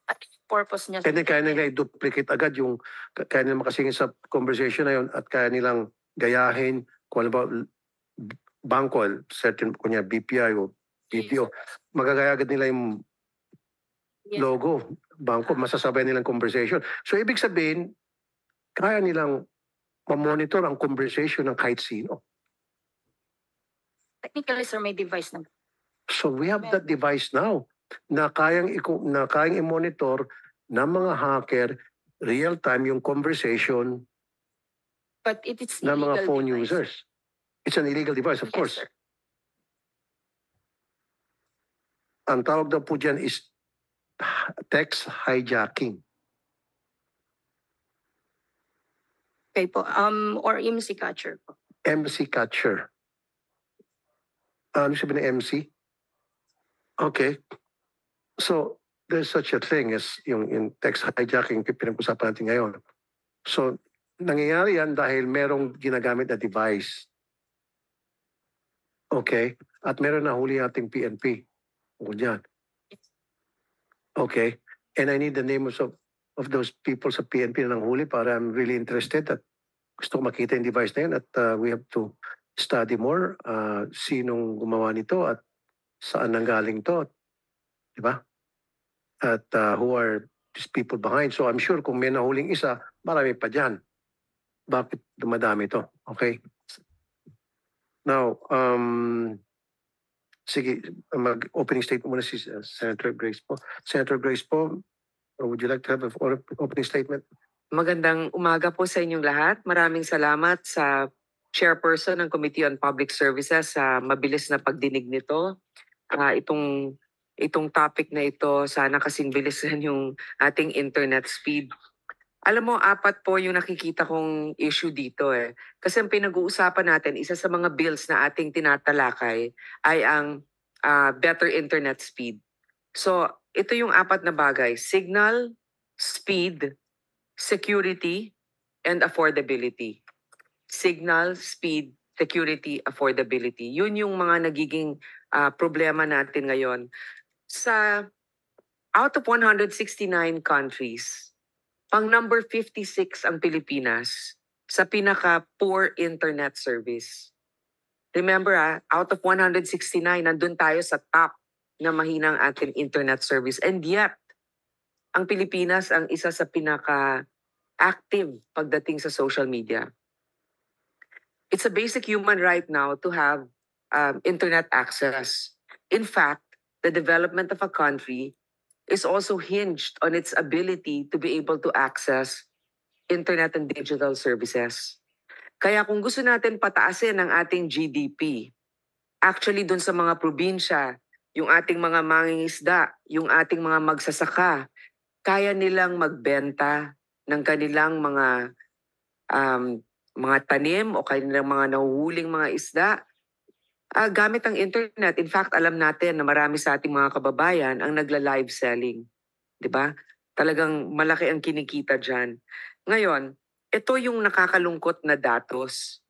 At purpose niya. Kaya nila i-duplicate agad yung kaya nila makasingit sa conversation na yun at kaya nilang gayahin kung ano ba bangko, certain kunya BPI o BPO. Magagaya agad nila yung logo, bangko, masasabay nilang conversation. So ibig sabihin, kaya nilang ma-monitor ang conversation ng kahit sino. Technically, sir, may device na. So we have that device now na kayang i-monitor ng mga hacker real time yung conversation But it is ng mga illegal phone device. users. It's an illegal device, of Yes, course. sir. Ang tawag daw po dyan is text hijacking. Okay po. Or MC catcher po. MC catcher. Ano sabihin ng MC? Okay. So, there's such a thing as yung text hijacking pinag-usapan natin ngayon. So, nangyayari yan dahil merong ginagamit na device. Okay. At meron na huli ating PNP. O dyan. Okay. And I need the names of those people sa PNP na nanghuli para I'm really interested at gusto ko makita yung device na yun at we have to study more sinong gumawa nito at saan nanggaling to. Diba? At who are these people behind. So I'm sure kung may nahuling isa, marami pa dyan. Bakit dumadami to? Okay. Now, sige, mag-opening statement muna si Senator Grace po. Senator Grace po, would you like to have an opening statement? Magandang umaga po sa inyong lahat. Maraming salamat sa Chairperson ng Committee on Public Services sa mabilis na pagdinig nito. Itong topic na ito, sana kasing bilisan yung ating internet speed. Alam mo, 4 po yung nakikita kong issue dito eh. Kasi ang pinag-uusapan natin, isa sa mga bills na ating tinatalakay ay ang better internet speed. So, ito yung 4 na bagay. Signal, speed, security, and affordability. Signal, speed, security, affordability. Yun yung mga nagiging problema natin ngayon. Out of 169 countries, pang number 56 ang Pilipinas sa pinaka-poor internet service. Remember out of 169, nandun tayo sa top na mahinang ating internet service. And yet, ang Pilipinas ang isa sa pinaka-active pagdating sa social media. It's a basic human right now to have internet access. In fact, the development of a country is also hinged on its ability to be able to access internet and digital services. Kaya kung gusto natin pataasin ang ating GDP, actually dun sa mga probinsya, yung ating mga mangingisda, yung ating mga magsasaka, kaya nilang magbenta ng kanilang mga tanim o kanilang mga nahuhuling mga isda gamit ang internet. In fact, alam natin na marami sa ating mga kababayan ang nagla-live selling. Diba? Talagang malaki ang kinikita dyan. Ngayon, ito yung nakakalungkot na datos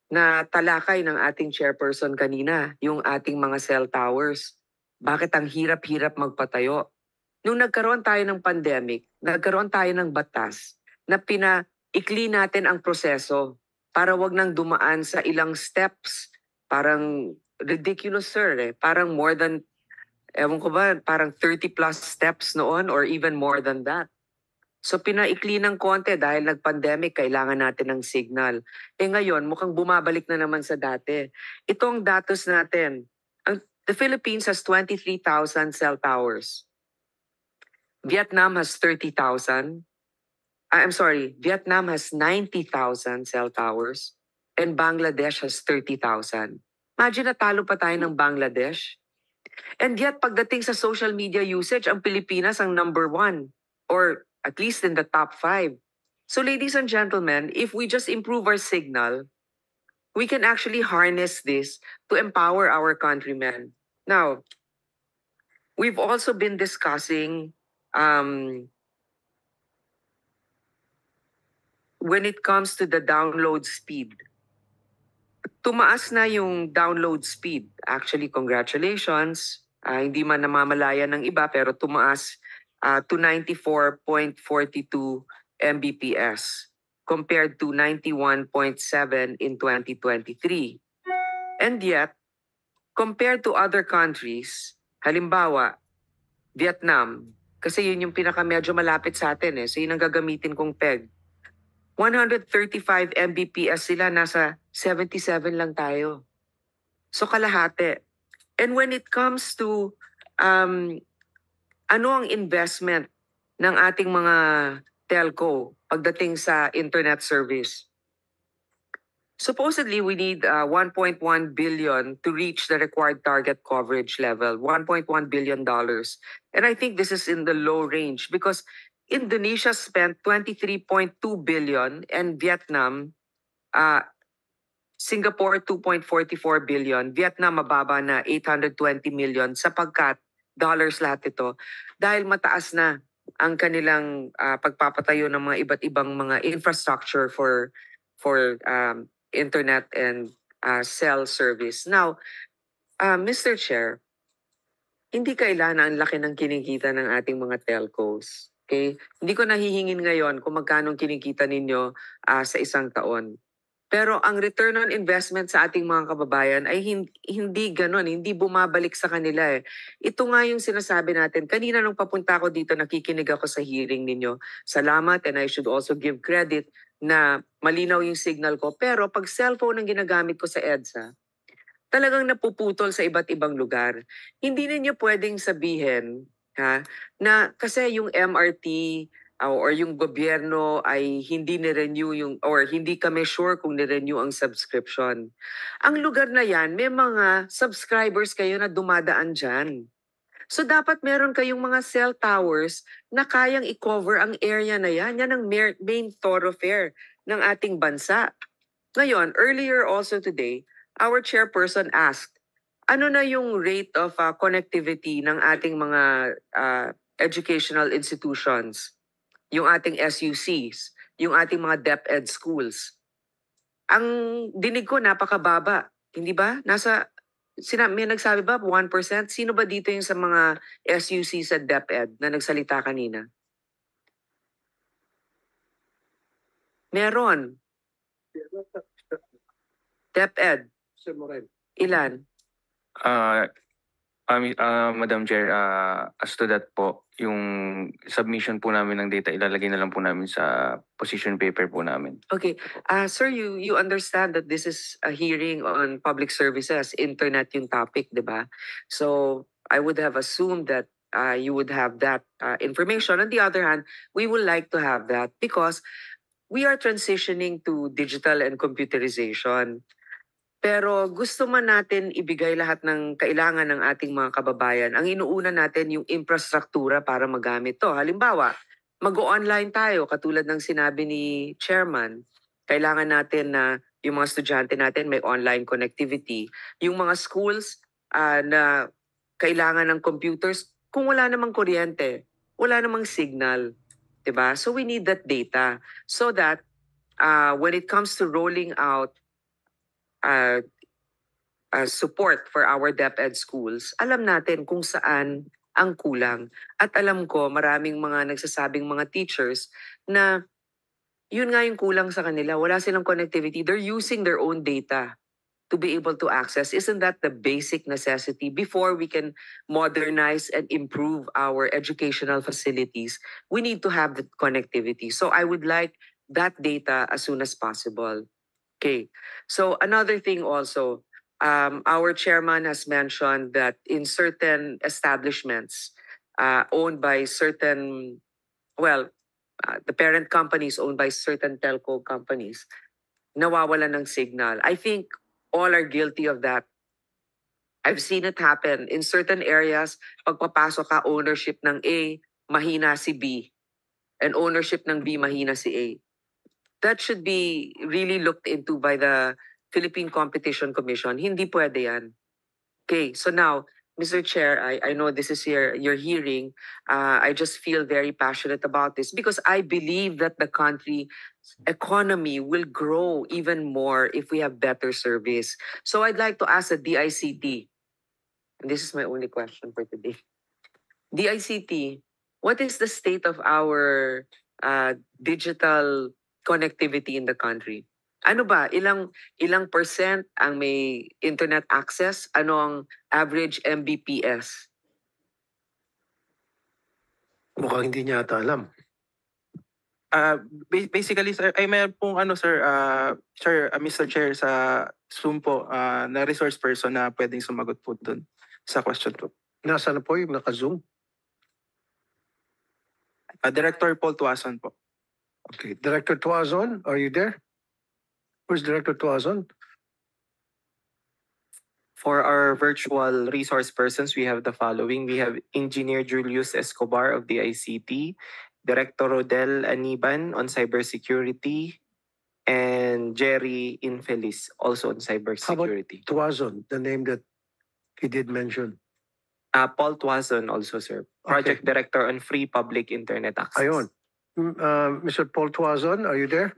na talakay ng ating chairperson kanina, yung ating mga cell towers. Bakit ang hirap-hirap magpatayo? Nung nagkaroon tayo ng pandemic, nagkaroon tayo ng batas na pinaikli natin ang proseso para wag nang dumaan sa ilang steps. Parang ridiculous, sir. Parang more than, ewan ko ba, parang 30 plus steps noon or even more than that. So pinaikli ng konti dahil nag-pandemic, kailangan natin ng signal. Ngayon, mukhang bumabalik na naman sa dati. Itong datos natin, the Philippines has 23,000 cell towers. Vietnam has 30,000. I'm sorry, Vietnam has 90,000 cell towers and Bangladesh has 30,000. Imagine natalo pa tayo ng Bangladesh. And yet, pagdating sa social media usage, ang Pilipinas ang number 1 or at least in the top 5. So ladies and gentlemen, if we just improve our signal, we can actually harness this to empower our countrymen. Now, we've also been discussing when it comes to the download speed. Tumaas na yung download speed. Actually, congratulations. Hindi man namamalaya ng iba pero tumaas to 94.42 Mbps compared to 91.7 in 2023. And yet, compared to other countries, halimbawa, Vietnam, kasi yun yung medyo malapit sa atin so yun ang gagamitin kong peg. 135 Mbps sila, nasa 77 lang tayo. So kalahati. And when it comes to ano ang investment ng ating mga telco pagdating sa internet service? Supposedly, we need 1.1 billion to reach the required target coverage level, $1.1 billion. And I think this is in the low range because Indonesia spent 23.2 billion and Vietnam, Singapore 2.44 billion, Vietnam mababa na 820 million sapagkat dollars lahat ito dahil mataas na ang kanilang pagpapatayo ng mga iba't ibang mga infrastructure for internet and cell service. Now, Mr. Chair, hindi kailangan ang laki ng kinikita ng ating mga telcos. Okay? Hindi ko nahihingin ngayon kung magkano kinikita ninyo sa isang taon. Pero ang return on investment sa ating mga kababayan ay hindi ganon, hindi bumabalik sa kanila Ito nga yung sinasabi natin. Kanina nung papunta ako dito, nakikinig ako sa hearing ninyo. Salamat, and I should also give credit na malinaw yung signal ko. Pero pag cellphone ang ginagamit ko sa EDSA, talagang napuputol sa iba't ibang lugar. Hindi ninyo pwedeng sabihin na kasi yung MRT or yung gobyerno ay hindi ni-renew or hindi kami sure kung ni-renew ang subscription. Ang lugar na yan, may mga subscribers kayo na dumadaan dyan. So dapat meron kayong mga cell towers na kayang i-cover ang area na yan. Yan ang main thoroughfare ng ating bansa. Ngayon, earlier also today, our chairperson asked, ano na yung rate of connectivity ng ating mga educational institutions? Yung ating SUCs, yung ating mga DepEd schools. Ang dinig ko napakababa, hindi ba? May nagsabi ba 1%? Sino ba dito yung sa mga SUCs at DepEd na nagsalita kanina? Meron. DepEd. Ilan? Madam Chair, as to that po, yung submission po namin ng data, ilalagay na lang po namin sa position paper po namin. Okay. Sir, you understand that this is a hearing on public services, internet yung topic, di ba? So, I would have assumed that you would have that information. On the other hand, we would like to have that because we are transitioning to digital and computerization. Pero gusto man natin ibigay lahat ng kailangan ng ating mga kababayan. Ang inuuna natin yung infrastruktura para magamit to. Halimbawa, mag-online tayo katulad ng sinabi ni Chairman. Kailangan natin na yung mga estudyante natin may online connectivity. Yung mga schools na kailangan ng computers, kung wala namang kuryente, wala namang signal. Diba? So we need that data so that when it comes to rolling out support for our DepEd schools, alam natin kung saan ang kulang. At alam ko, maraming mga nagsasabing mga teachers na Yun nga yung kulang sa kanila. Wala silang connectivity. They're using their own data to be able to access. Isn't that the basic necessity before we can modernize and improve our educational facilities? We need to have the connectivity. So I would like that data as soon as possible. Okay. So another thing also, our chairman has mentioned that in certain establishments owned by certain, the parent company is owned by certain telco companies, nawawalan ng signal. I think all are guilty of that. I've seen it happen in certain areas. Pagpapasok ka, ownership ng A, mahina si B. And ownership ng B, mahina si A. That should be really looked into by the Philippine Competition Commission. Hindi pwede yan. Okay, so now, Mr. Chair, I know this is your hearing. I just feel very passionate about this because I believe that the country economy will grow even more if we have better service. So I'd like to ask the DICT, and this is my only question for today. DICT, what is the state of our digital connectivity in the country? Ano ba? Ilang percent ang may internet access? Ano ang average Mbps? Mukhang hindi niya ata alam. Basically, sir, ay may pong Mr. Chair sa Zoom po na resource person na pwedeng sumagot po dun sa question po. Nasaan na po yung naka-Zoom? Director Paul Tuason po. Okay. Director Tuazon, are you there? Where's Director Tuazon? For our virtual resource persons, we have the following. We have Engineer Julius Escobar of the ICT, Director Rodel Aniban on cybersecurity, and Jerry Infeliz also on cybersecurity. Tuazon, the name that he did mention. Paul Tuazon also, sir. Project Director on Free Public Internet Access. Ayon. Mr. Paul Tuazon, are you there?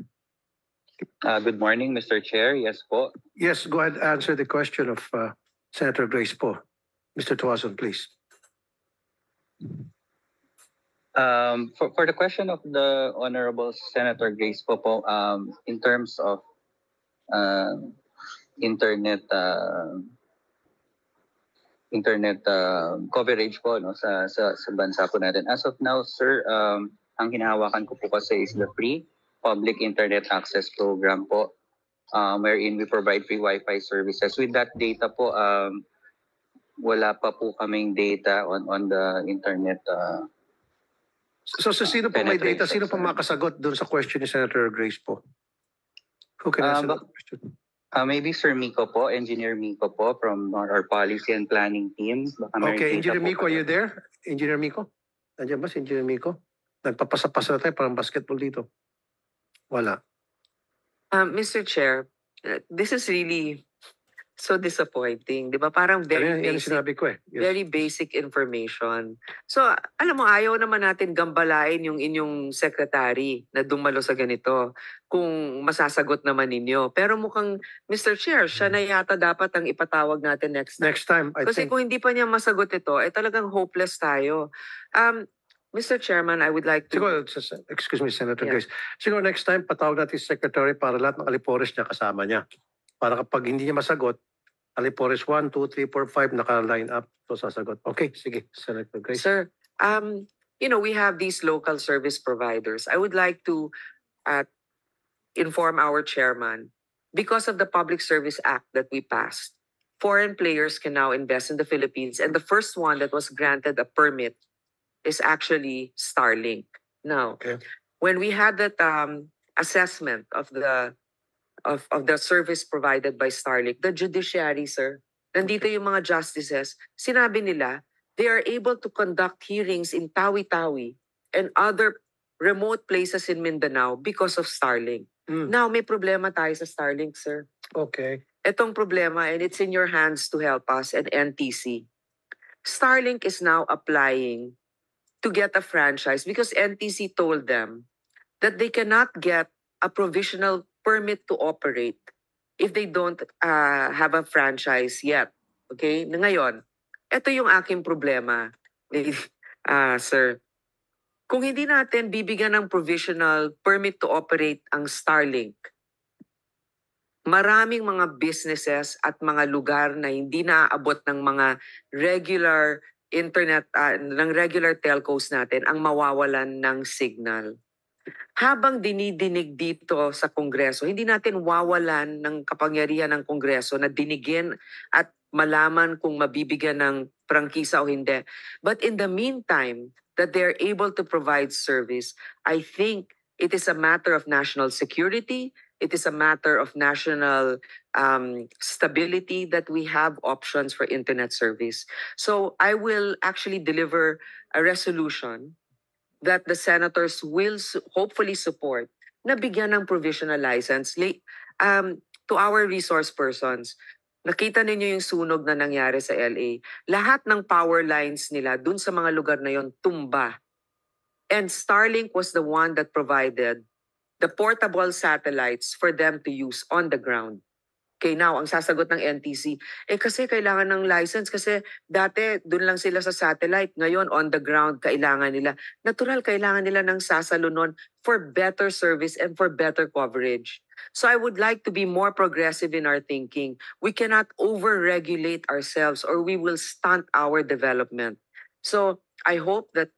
Good morning, Mr. Chair. Yes po. Yes, go ahead answer the question of Senator Grace Po. Mr. Tuazon, please. For the question of the Honorable Senator Grace Po, in terms of internet coverage po no sa bansa po natin. As of now, sir, ang hinahawakan ko po kasi is the free public internet access program po, wherein we provide free Wi-Fi services. With that data po, wala pa po kaming data on the internet. So sino po may data? Sino po makasagot doon sa question ni Senator Grace Po? Who can answer that question? Maybe Sir Miko po, Engineer Miko po from our policy and planning team. Okay, Engineer Miko, are you there? Engineer Miko? Nandiyan ba si Engineer Miko? Nagpapasa-pasa na tayo parang basketball dito. Wala. Mr. Chair, this is really so disappointing. Di ba? Parang very Yan basic, sinabi ko eh. Yes. very basic information. So, alam mo, ayaw naman natin gambalain yung inyong secretary na dumalo sa ganito kung masasagot naman ninyo. Pero mukhang, Mr. Chair, siya na yata dapat ang ipatawag natin next time. Next time, I Kasi think. kung hindi pa niya masagot ito, talagang hopeless tayo. Mr. Chairman, I would like to... Siguro, excuse me, Senator Yeah. Grace. Siguro next time, patawag natin si Secretary para lahat ng alipores niya kasama niya. Para kapag hindi niya masagot, alipores 1, 2, 3, 4, 5, naka-line up. So sasagot. Okay, sige, Senator Grace. Sir, we have these local service providers. I would like to inform our chairman, because of the Public Service Act that we passed, foreign players can now invest in the Philippines. And the first one that was granted a permit is actually Starlink. Now, when we had that assessment of the service provided by Starlink, the judiciary, sir, nandito yung mga justices, sinabi nila, they are able to conduct hearings in Tawi-Tawi and other remote places in Mindanao because of Starlink. Now, may problema tayo sa Starlink, sir. Okay. Itong problema, and it's in your hands to help us and NTC. Starlink is now applying to get a franchise because NTC told them that they cannot get a provisional permit to operate if they don't have a franchise yet. Okay? Ngayon, ito yung aking problema, sir. kung hindi natin bibigyan ng provisional permit to operate ang Starlink, maraming mga businesses at mga lugar na hindi naaabot ng mga regular internet, ng regular telcos natin ang mawawalan ng signal. Habang dinidinig dito sa Kongreso, hindi natin wawalan ng kapangyarihan ng Kongreso na dinigin at malaman kung mabibigyan ng prangkisa o hindi. But in the meantime, that they're able to provide service, I think it is a matter of national security. It is a matter of national stability that we have options for internet service. So I will actually deliver a resolution that the senators will hopefully support na bigyan ng provisional license to our resource persons. Nakita ninyo yung sunog na nangyari sa LA. Lahat ng power lines nila dun sa mga lugar na yon tumba. And Starlink was the one that provided the portable satellites for them to use on the ground. Okay, now, ang sasagot ng NTC, kasi kailangan ng license kasi dati dun lang sila sa satellite, ngayon on the ground kailangan nila. Natural, kailangan nila ng sasalunon for better service and for better coverage. So I would like to be more progressive in our thinking. We cannot over-regulate ourselves or we will stunt our development. So I hope that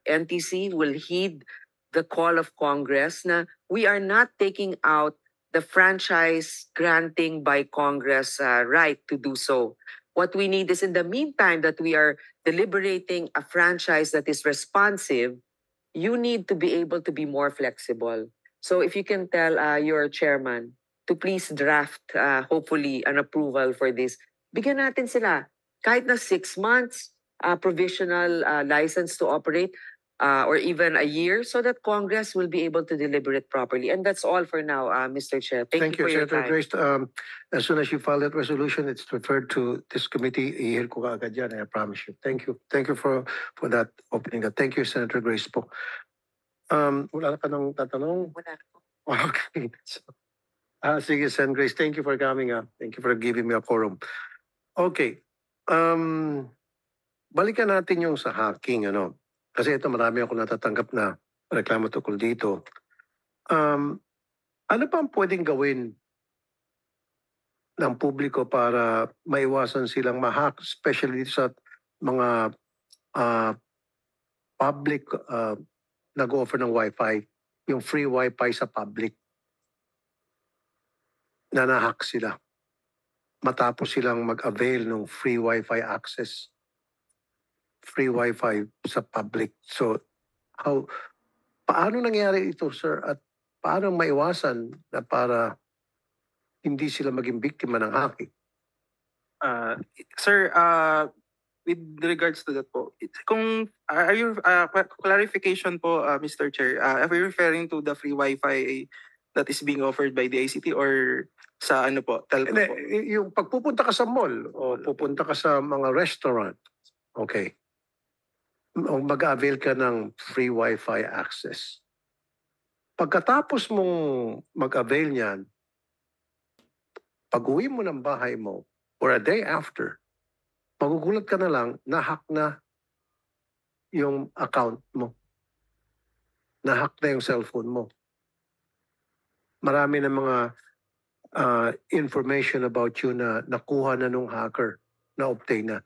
NTC will heed the call of Congress na we are not taking out the franchise granting by Congress right to do so. What we need is in the meantime that we are deliberating a franchise that is responsive, you need to be able to be more flexible. So if you can tell your chairman to please draft hopefully an approval for this, bigyan natin sila kahit na 6 months provisional license to operate, or even a year, so that Congress will be able to deliberate properly. And that's all for now, Mr. Chair. Thank you for your Senator time. Grace. As soon as you file that resolution, it's referred to this committee. I-hear ko agad yan, I promise you. Thank you. Thank you for that opening. Thank you, Senator Grace po. Wala ka nang tatanong? Wala po. Okay. Sige, Senator Grace. Thank you for coming. Thank you for giving me a quorum. Okay. Balikan natin yung sa hacking, ano. Kasi ito marami ako natatanggap na reklamo tukol dito. Ano pa ang pwedeng gawin ng publiko para maiwasan silang ma-hack, especially dito sa mga public nag-offer ng Wi-Fi, yung free Wi-Fi sa public, na na-hack sila matapos silang mag-avail ng free Wi-Fi access. Free Wi-Fi sa public. So, paano nangyari ito, sir? At paano maiwasan na para hindi sila maging biktima ng hacking? Sir, with regards to that po, kung are you clarification po, Mr. Chair, are you referring to the free Wi-Fi that is being offered by the ICT or sa ano po, telco po? Yung pagpupunta ka sa mall o pupunta ka sa mga restaurant, okay, mag-avail ka ng free Wi-Fi access. Pagkatapos mong mag-avail niyan, pag-uwi mo ng bahay mo or a day after, magugulat ka na lang, na-hack na yung account mo. Na-hack na yung cellphone mo. Marami na mga information about you na nakuha na nung hacker, na obtain na.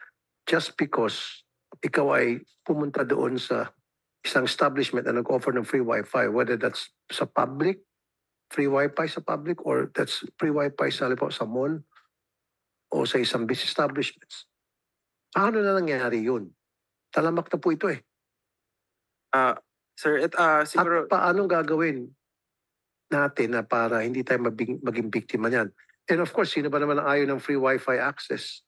Just because ikaw ay pumunta doon sa isang establishment na nag-offer ng free Wi-Fi, whether that's sa public, free Wi-Fi sa public, or that's free Wi-Fi sa mall o sa isang business establishments. Paano na nangyari yun? Talamak na po ito eh. Sir, siguro... At paano gagawin natin na para hindi tayo maging biktima niyan? And of course, sino ba naman ang ayaw ng free Wi-Fi access?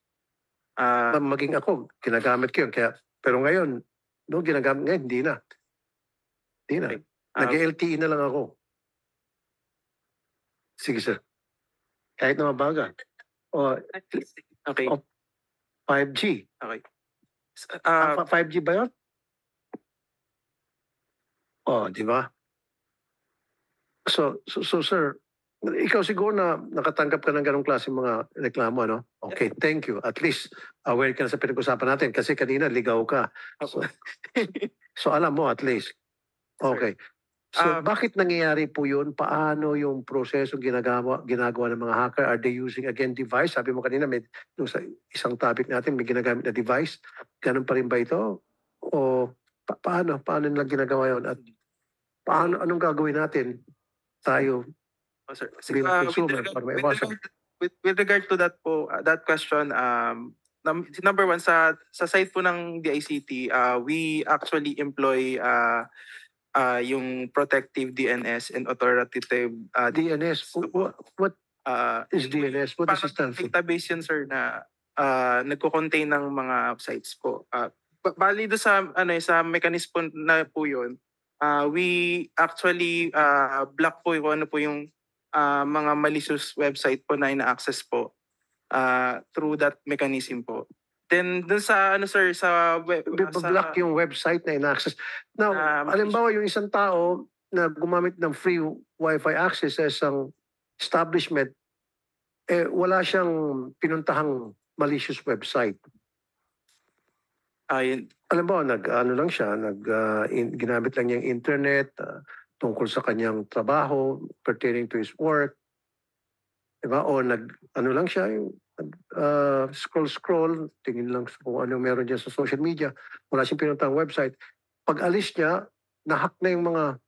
Maging ako, ginagamit ko yun. Pero ngayon, ginagamit ngayon, hindi na. Hindi na. Nag-LTE na lang ako. Sige, sir. Kahit na mabaga. Okay. 5G. Okay. 5G ba yun? Di ba? So, sir, ikaw siguro na nakatanggap ka ng ganong klase mga reklamo, ano? Okay, thank you. At least aware ka na sa pinag-usapan natin kasi kanina ligaw ka. So alam mo at least. Okay. So bakit nangyayari po yun? Paano yung proseso ginagawa ng mga hacker? Are they using again device? Sabi mo kanina may sa isang topic natin may ginagamit na device. Ganun pa rin ba ito? O paano nila ginagawa yun? At anong gagawin natin tayo Sir, bilang consumer para maiwasan? with regard to that po, that question, number one, sa side po ng DICT, we actually employ yung protective DNS and authoritative DNS. What is DNS? What is it stand for? Database yun, sir, na nagko-contain ng mga sites po. Bali do sa sa mechanism na po yun, we actually block po yung mga malicious website po na ina-access po through that mechanism po. Then dun sa sir sa block yung website na ina-access. Now, halimbawa yung isang tao na gumamit ng free Wi-Fi access sa isang establishment, wala siyang pinuntahang malicious website. Halimbawa, lang siya, ginamit lang niya yung internet tungkol sa kanyang trabaho, pertaining to his work. Diba? O lang siya, yung scroll, tingin lang kung ano meron dyan sa social media, wala siyang pinuntang website. Pag alis niya, nahack na yung mga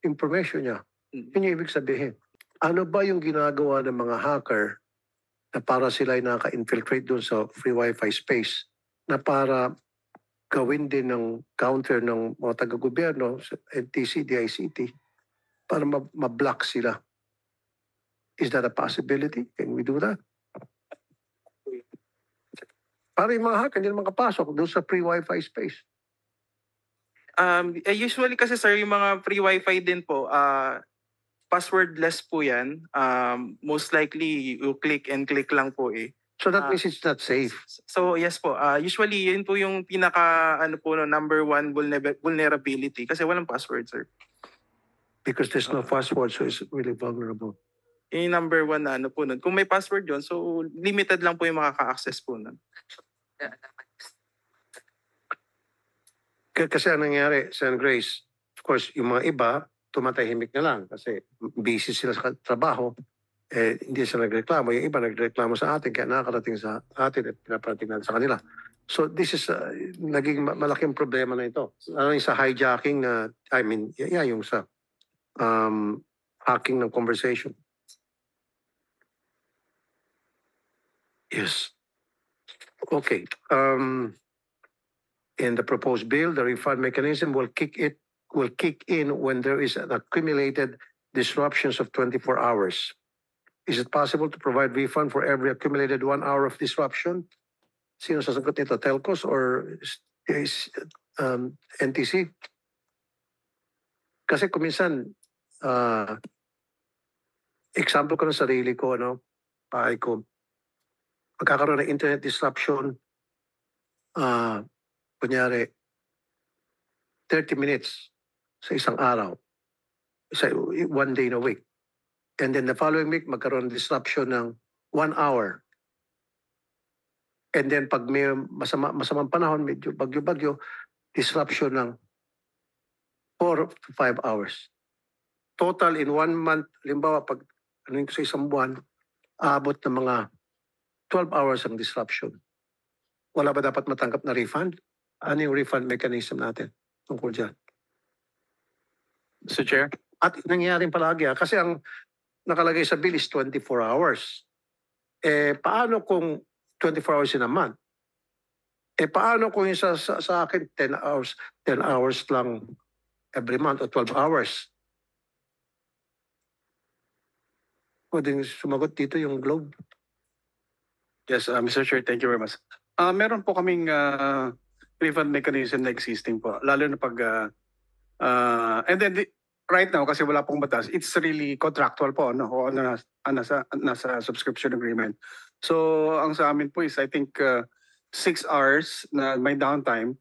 information niya. Yun yung ibig sabihin. Ano ba yung ginagawa ng mga hacker na para sila ay naka-infiltrate doon sa free Wi-Fi space na para gawin din ng counter ng mga taga-gobyerno sa NTC, DICT para ma-block sila? Is that a possibility? Can we do that? Para yung mga hacker hindi na makapasok doon sa free Wi-Fi space. Usually kasi sir, yung mga free Wi-Fi din po, passwordless po yan. Most likely, you click and click lang po eh. So that means it's not safe. So yes po, usually yun po yung pinaka number one vulnerability kasi walang password, sir. Because there's no password, so it's really vulnerable. Yung number one na po nun. Kung may password yun, so limited lang po yung makaka-access po nun. Kasi ang nangyari, Sen. Grace, of course, yung mga iba, tumatahimik na lang kasi busy sila sa trabaho. Hindi sila nagreklamo. Yung iba nagreklamo sa atin, kaya nakakarating sa atin at pinaparating natin sa kanila. So this is, naging malaking problema na ito. Ano yung sa hijacking, yung sa hacking ng conversation. Yes. Okay. In the proposed bill, the refund mechanism will kick in when there is an accumulated disruptions of 24 hours. Is it possible to provide refund for every accumulated 1 hour of disruption? Sino sasagot nito? Telcos or NTC? Kasi kuminsan, example ko ng sarili ko, pahay ko, magkakaroon ng internet disruption, kunyari, 30 minutes sa isang araw, one day in a week. And then the following week, magkaroon ng disruption ng 1 hour. And then pag may masamang panahon, medyo bagyo-bagyo, disruption ng 4 to 5 hours. Total in 1 month, limbawa pag sa isang buwan, aabot ng mga 12 hours ang disruption. Wala ba dapat matanggap na refund? Ano yung refund mechanism natin tungkol dyan? Mr. Chair? At nangyayaring palagi kasi ang nakalagay sa bill is 24 hours. Paano kung 24 hours in a month? Paano kung yung sa akin 10 hours lang every month o 12 hours? Pwedeng sumagot dito yung Globe. Yes, Mr. Chair, thank you very much. Meron po kaming refund mechanism na existing po, lalo na pag and then right now kasi wala pong batas, it's really contractual po o nasa subscription agreement. So ang sa amin po is I think 6 hours na may downtime,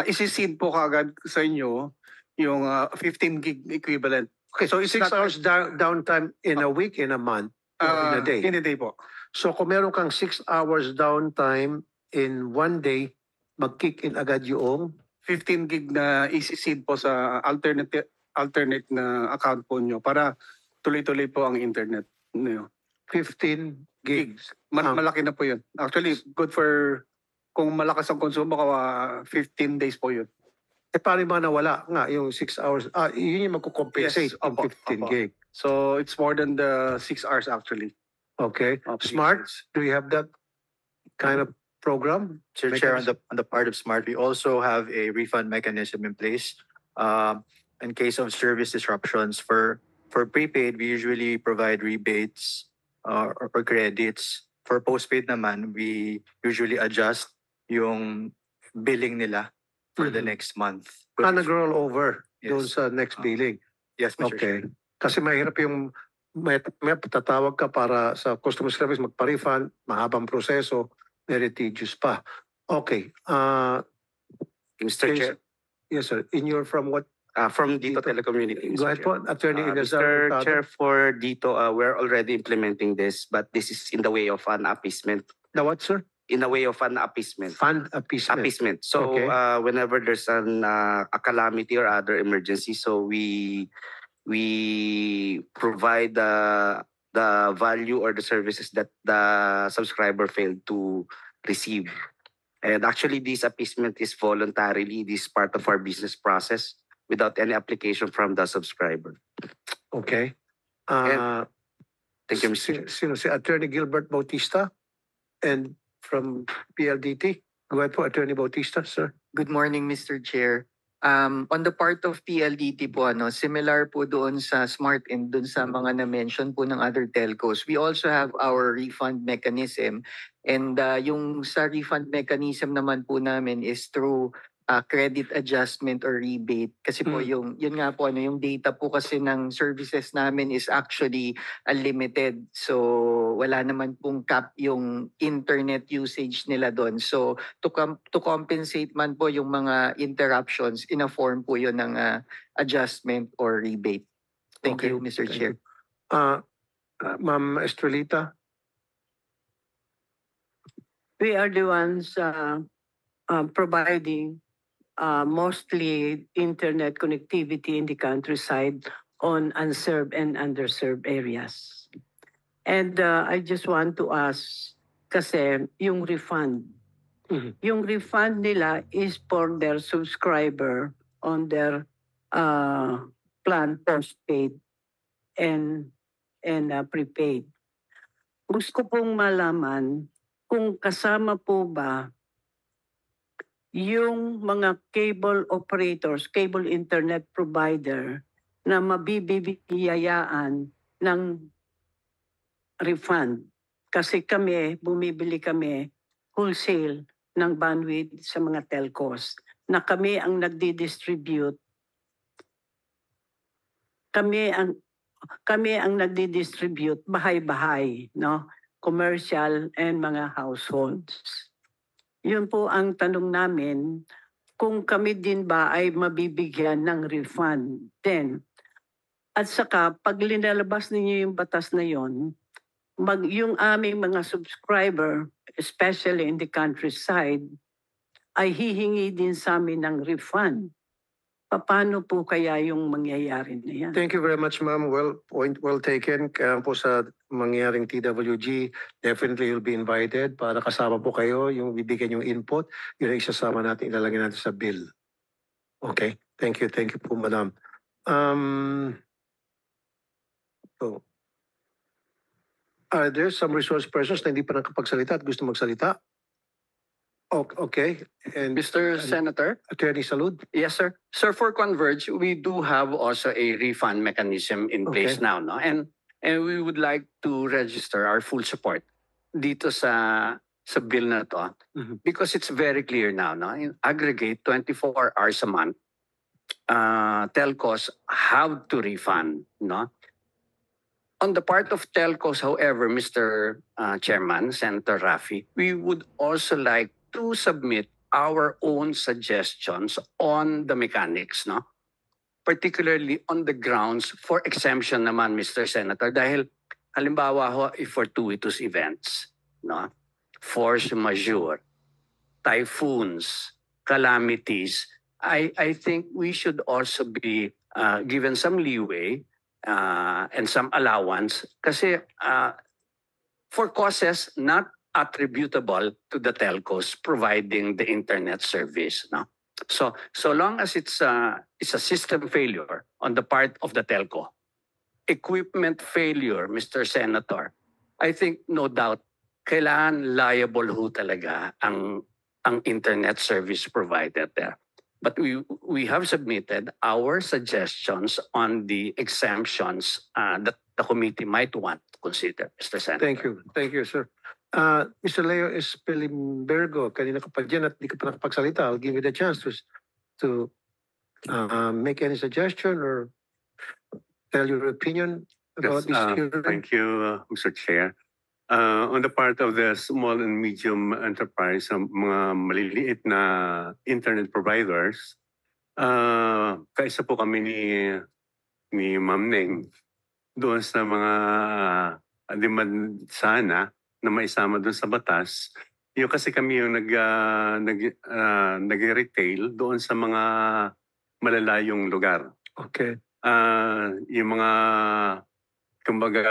isi-seed po kaagad sa inyo yung 15 gig equivalent. Okay, so 6 hours downtime in a week, in a month, or in a day? In a day po. So kung meron kang 6 hours downtime in 1 day, mag-kick in agad yung 15 gig na isi-seed po sa alternate na account po nyo para tuloy-tuloy po ang internet nyo. 15 gigs. Malaki na po yun. Actually, good for kung malakas ang konsumo, 15 days po yun. Eh, paano ba nawala nga yung 6 hours? Yun yung magkukompensate Yes, ang opo, 15 opo. gig. So it's more than the 6 hours actually. Okay. Of Smart, do you have that kind of program? Sir Chair, on the part of Smart, we also have a refund mechanism in place. In case of service disruptions for prepaid, we usually provide rebates or credits. For postpaid naman, we usually adjust yung billing nila for the next month. Nag-roll over doon Yes. sa next billing. Yes, Mr. Okay. Chair. Kasi mahirap yung may tatawag ka para sa customer service magpa-refund, mahabang proseso, very tedious pa. Okay. Mr. Yes, Chair, yes, sir. In your from what? from Dito Telecommunications. Go ahead po, Attorney Inezar Mr. Hurtado. Chair, for Dito, we're already implementing this, but this is in the way of an appeasement. The what, sir? In the way of an appeasement. Fund appeasement. Appeasement. So Okay. whenever there's a calamity or other emergency, so we provide the value or the services that the subscriber failed to receive. And actually, this appeasement is voluntarily. This is part of our business process without any application from the subscriber. Okay. Thank you, Mr. Chair. Sino si Attorney Gilbert Bautista? And from PLDT? Go ahead po, Attorney Bautista, sir. Good morning, Mr. Chair. On the part of PLDT po, similar po doon sa Smart and doon sa mga na-mention po ng other telcos, we also have our refund mechanism. And yung sa refund mechanism naman po namin is through credit adjustment or rebate. Kasi po yun nga po, yung data po kasi ng services namin is actually unlimited. So wala naman pong cap yung internet usage nila doon. So to compensate man po yung mga interruptions, in a form po yun ng adjustment or rebate. Thank Okay, you, Mr. thank Chair. Ma'am Estrelita? We are the ones providing mostly internet connectivity in the countryside on unserved and underserved areas. And I just want to ask, kasi yung refund, yung refund nila is for their subscriber on their plan postpaid and prepaid. Gusto pong malaman kung kasama po ba yung mga cable operators, cable internet provider na mabibigayaan ng refund. Kasi bumibili kami wholesale ng bandwidth sa mga telcos na kami ang nagdi-distribute. Kami ang nagdi-distribute bahay-bahay, no? Commercial and mga households. Yun po ang tanong namin, kung kami din ba ay mabibigyan ng refund. Then, at saka, pag linalabas ninyo yung batas na yon, yung aming mga subscriber, especially in the countryside, ay hihingi din sa amin ng refund. Paano po kaya yung mangyayari na yan? Thank you very much, ma'am. Point well taken. Kaya po sa mangyaring TWG, definitely you'll be invited para kasama po kayo, yung bibigyan yung input, yun ang isasama natin, ilalagay natin sa bill. Okay? Thank you po, madam. Are there some resource persons na hindi pa nakapagsalita at gusto magsalita? Okay. And Mr. Senator? Attorney Salud? Yes, sir. Sir, for Converge, we do have also a refund mechanism in place Okay. now, no? And we would like to register our full support dito sa bill na to because it's very clear now, no? In aggregate 24 hours a month, telcos have to refund, no? On the part of telcos, however, Mr. Chairman, Senator Rafi, we would also like to submit our own suggestions on the mechanics, no? Particularly on the grounds for exemption naman, Mr. Senator, dahil halimbawa ho, if fortuitous events, no? Force majeure, typhoons, calamities, I think we should also be given some leeway and some allowance kasi for causes not attributable to the telcos providing the internet service. No? So long as it's a system failure on the part of the telco, equipment failure, Mr. Senator, I think no doubt kailangan liable ho talaga ang internet service provider there. But we have submitted our suggestions on the exemptions that the committee might want to consider, Mr. Senator. Thank you, sir. Mr. Leo Esperimbergo, kanina ka pa dyan at di ka pa nakapagsalita. I'll give you the chance to make any suggestion or tell your opinion about this hearing. Thank you, Mr. Chair. On the part of the small and medium enterprise, mga maliliit na internet providers, kaisa po kami ni Ma'am Neng doon sa mga demand sana na maisama doon sa batas. Yung kasi kami yung nag-retail doon sa mga malalayong lugar. Okay. Yung mga kumbaga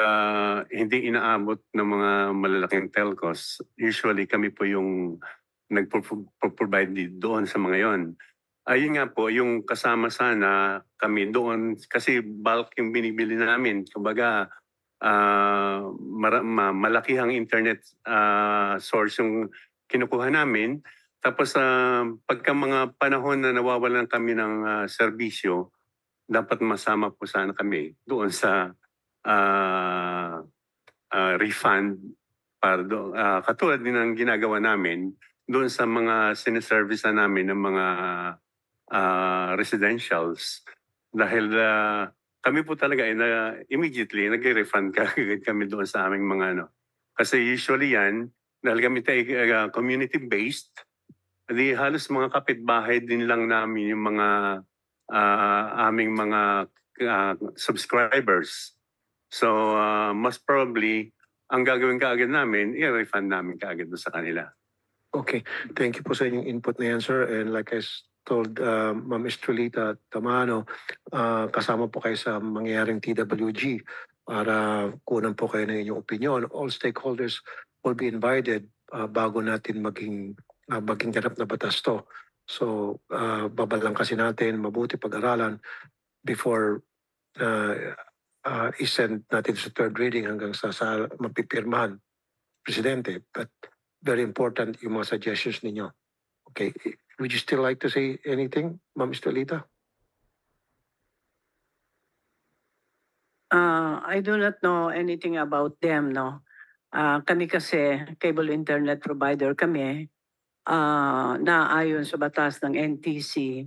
hindi inaabot ng mga malalaking telcos. Usually kami po yung nag-provide doon sa mga yon. Ayun nga po, yung kasama sana kami doon kasi bulk yung binibili namin. Kumbaga malakihang internet source yung kinukuha namin. Tapos pagka mga panahon na nawawalan kami ng serbisyo, dapat masama po sana kami doon sa refund para katulad din ng ginagawa namin doon sa mga siniservice na namin ng mga residentials dahil kami po talaga immediately nag-refund kami doon sa aming mga kasi usually yan dahil kami tayo community-based di halos mga kapitbahay din lang namin yung mga aming mga subscribers. So, most probably, ang gagawin kaagad namin, i-refund namin kaagad sa kanila. Okay. Thank you po sa inyong input na yan, sir. And like I told Ma'am Estrelita Tamano, kasama po kayo sa mangyayaring TWG para kunan po kayo ng inyong opinion. All stakeholders will be invited bago natin maging ganap na batas to. So, babalang kasi natin, mabuti pag-aralan before isend natin sa third reading hanggang sa mapipirmahan Presidente. But very important yung mga suggestions ninyo. Okay. Would you still like to say anything, Ma'am Estrelita? I do not know anything about them, no. Kami kasi, cable internet provider kami, naayon sa batas ng NTC,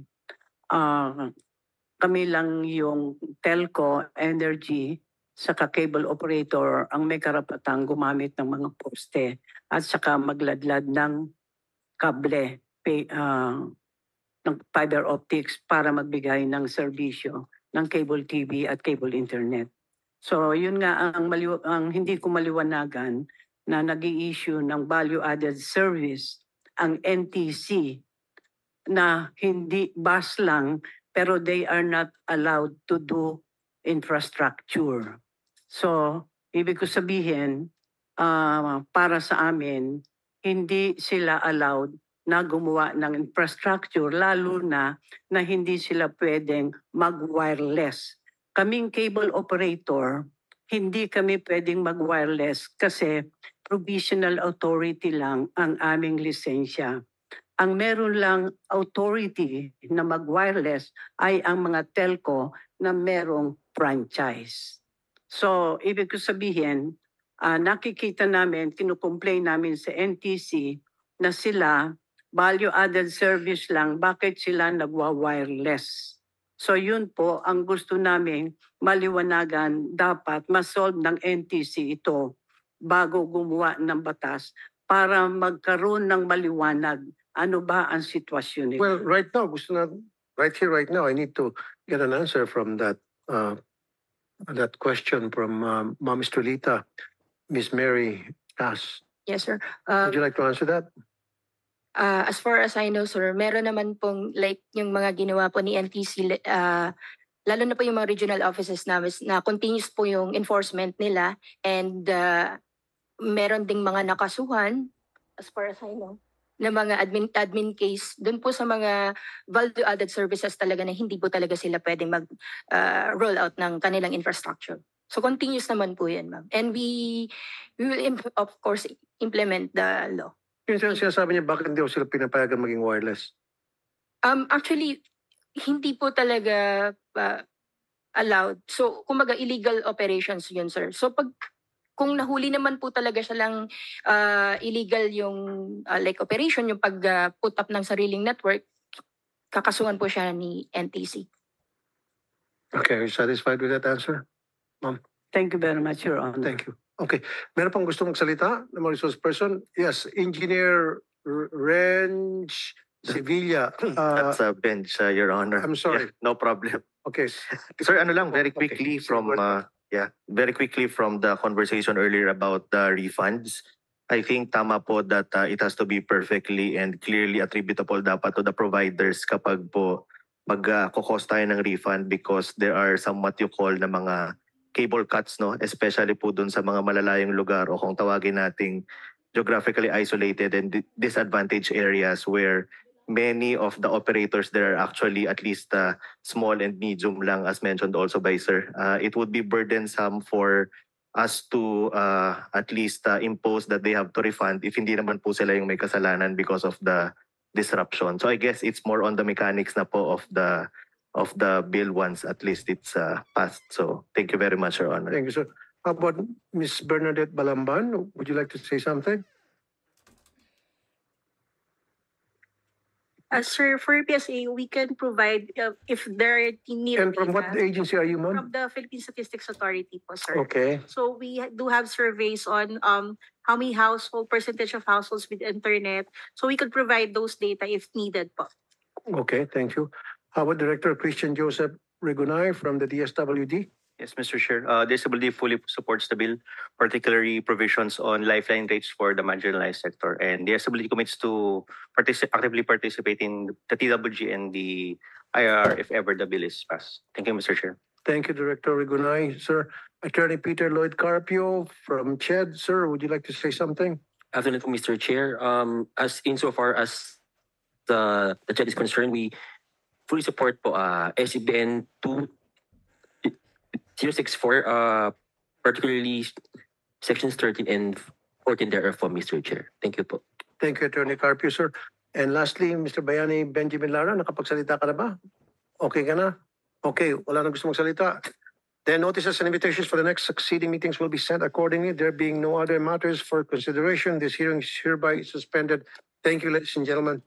kami lang yung telco, energy, saka cable operator ang may karapatang gumamit ng mga poste at saka magladlad ng kable, ng fiber optics para magbigay ng serbisyo ng cable TV at cable internet. So yun nga ang hindi ko maliwanagan na nag-i-issue ng value-added service ang NTC na hindi bus lang pero they are not allowed to do infrastructure. So, ibig ko sabihin, para sa amin, hindi sila allowed na gumawa ng infrastructure, lalo na hindi sila pwedeng mag-wireless. Kaming cable operator, hindi kami pwedeng mag-wireless kasi provisional authority lang ang aming lisensya. Ang meron lang authority na mag-wireless ay ang mga telco na merong franchise. So, ibig ko sabihin, nakikita namin, kinukomplain namin sa NTC na sila, value-added service lang, bakit sila nagwa-wireless? So, yun po, ang gusto namin maliwanagan, dapat masolve ng NTC ito bago gumawa ng batas para magkaroon ng maliwanag. Ano ba ang sitwasyon nito? Well, right now, right now, I need to get an answer from that question from Ma'am Estrelita, Miss Mary Cass. Yes, sir. Would you like to answer that? As far as I know, sir, meron naman pong like yung mga ginawa po ni NTC lalo na po yung mga regional offices namin na continuous po yung enforcement nila and meron ding mga nakasuhan as far as I know na mga admin case doon po sa mga value-added services talaga na hindi po talaga sila pwedeng mag-roll out ng kanilang infrastructure. So continuous naman po yan, ma'am. And we will of course implement the law. Yung sinasabi niya, bakit hindi ko sila pinapayagan maging wireless? Actually, hindi po talaga allowed. So, kumbaga illegal operations yun, sir. So, kung nahuli naman po talaga siya lang illegal yung like operation, yung pag-put up ng sariling network, kakasuhan po siya ni NTC. Okay, are you satisfied with that answer? Ma'am? Thank you very much, Your Honor. Thank you. Okay. Meron pang gusto magsalita na mga resource person? Yes, Engineer Renj Sevilla. That's a bench, Your Honor. I'm sorry. Yeah, no problem. Okay. Sir, ano lang, very Okay. quickly very quickly from the conversation earlier about the refunds. I think tama po that it has to be perfectly and clearly attributable dapat to the providers kapag po mag-cost tayo ng refund because there are somewhat you call na mga cable cuts, no? Especially po dun sa mga malalayong lugar o kung tawagin nating geographically isolated and disadvantaged areas where many of the operators there are actually at least small and medium lang as mentioned also by sir. It would be burdensome for us to at least impose that they have to refund if hindi naman po sila yung may kasalanan because of the disruption. So I guess it's more on the mechanics na po of the bill once at least it's passed. So thank you very much, Your Honor. Thank you, sir. How about Ms. Bernadette Balamban? Would you like to say something? Sir, for PSA, we can provide if there are needed. And from what agency are you, ma'am? From the Philippine Statistics Authority po, sir. Okay. So we do have surveys on how many percentage of households with internet. So we could provide those data if needed po. Okay, thank you. How about Director Christian Joseph Regunay from the DSWD? Yes, Mr. Chair. DSWD fully supports the bill, particularly provisions on lifeline rates for the marginalized sector. And DSWD commits to actively participate in the TWG and the IR if ever the bill is passed. Thank you, Mr. Chair. Thank you, Director Regunay. Sir, Attorney Peter Lloyd Carpio from CHED. Sir, would you like to say something? Afternoon, Mr. Chair. As insofar as the CHED is concerned, we fully support po SCBN 2064, particularly sections 13 and 14 thereof, Mr. Chair. Thank you po. Thank you, Attorney Carpio, sir. And lastly, Mr. Bayani Benjamin Lara, nakapagsalita ka na ba? Okay ka na? Okay, wala na gusto magsalita. Then notices and invitations for the next succeeding meetings will be sent accordingly. There being no other matters for consideration, this hearing is hereby suspended. Thank you, ladies and gentlemen.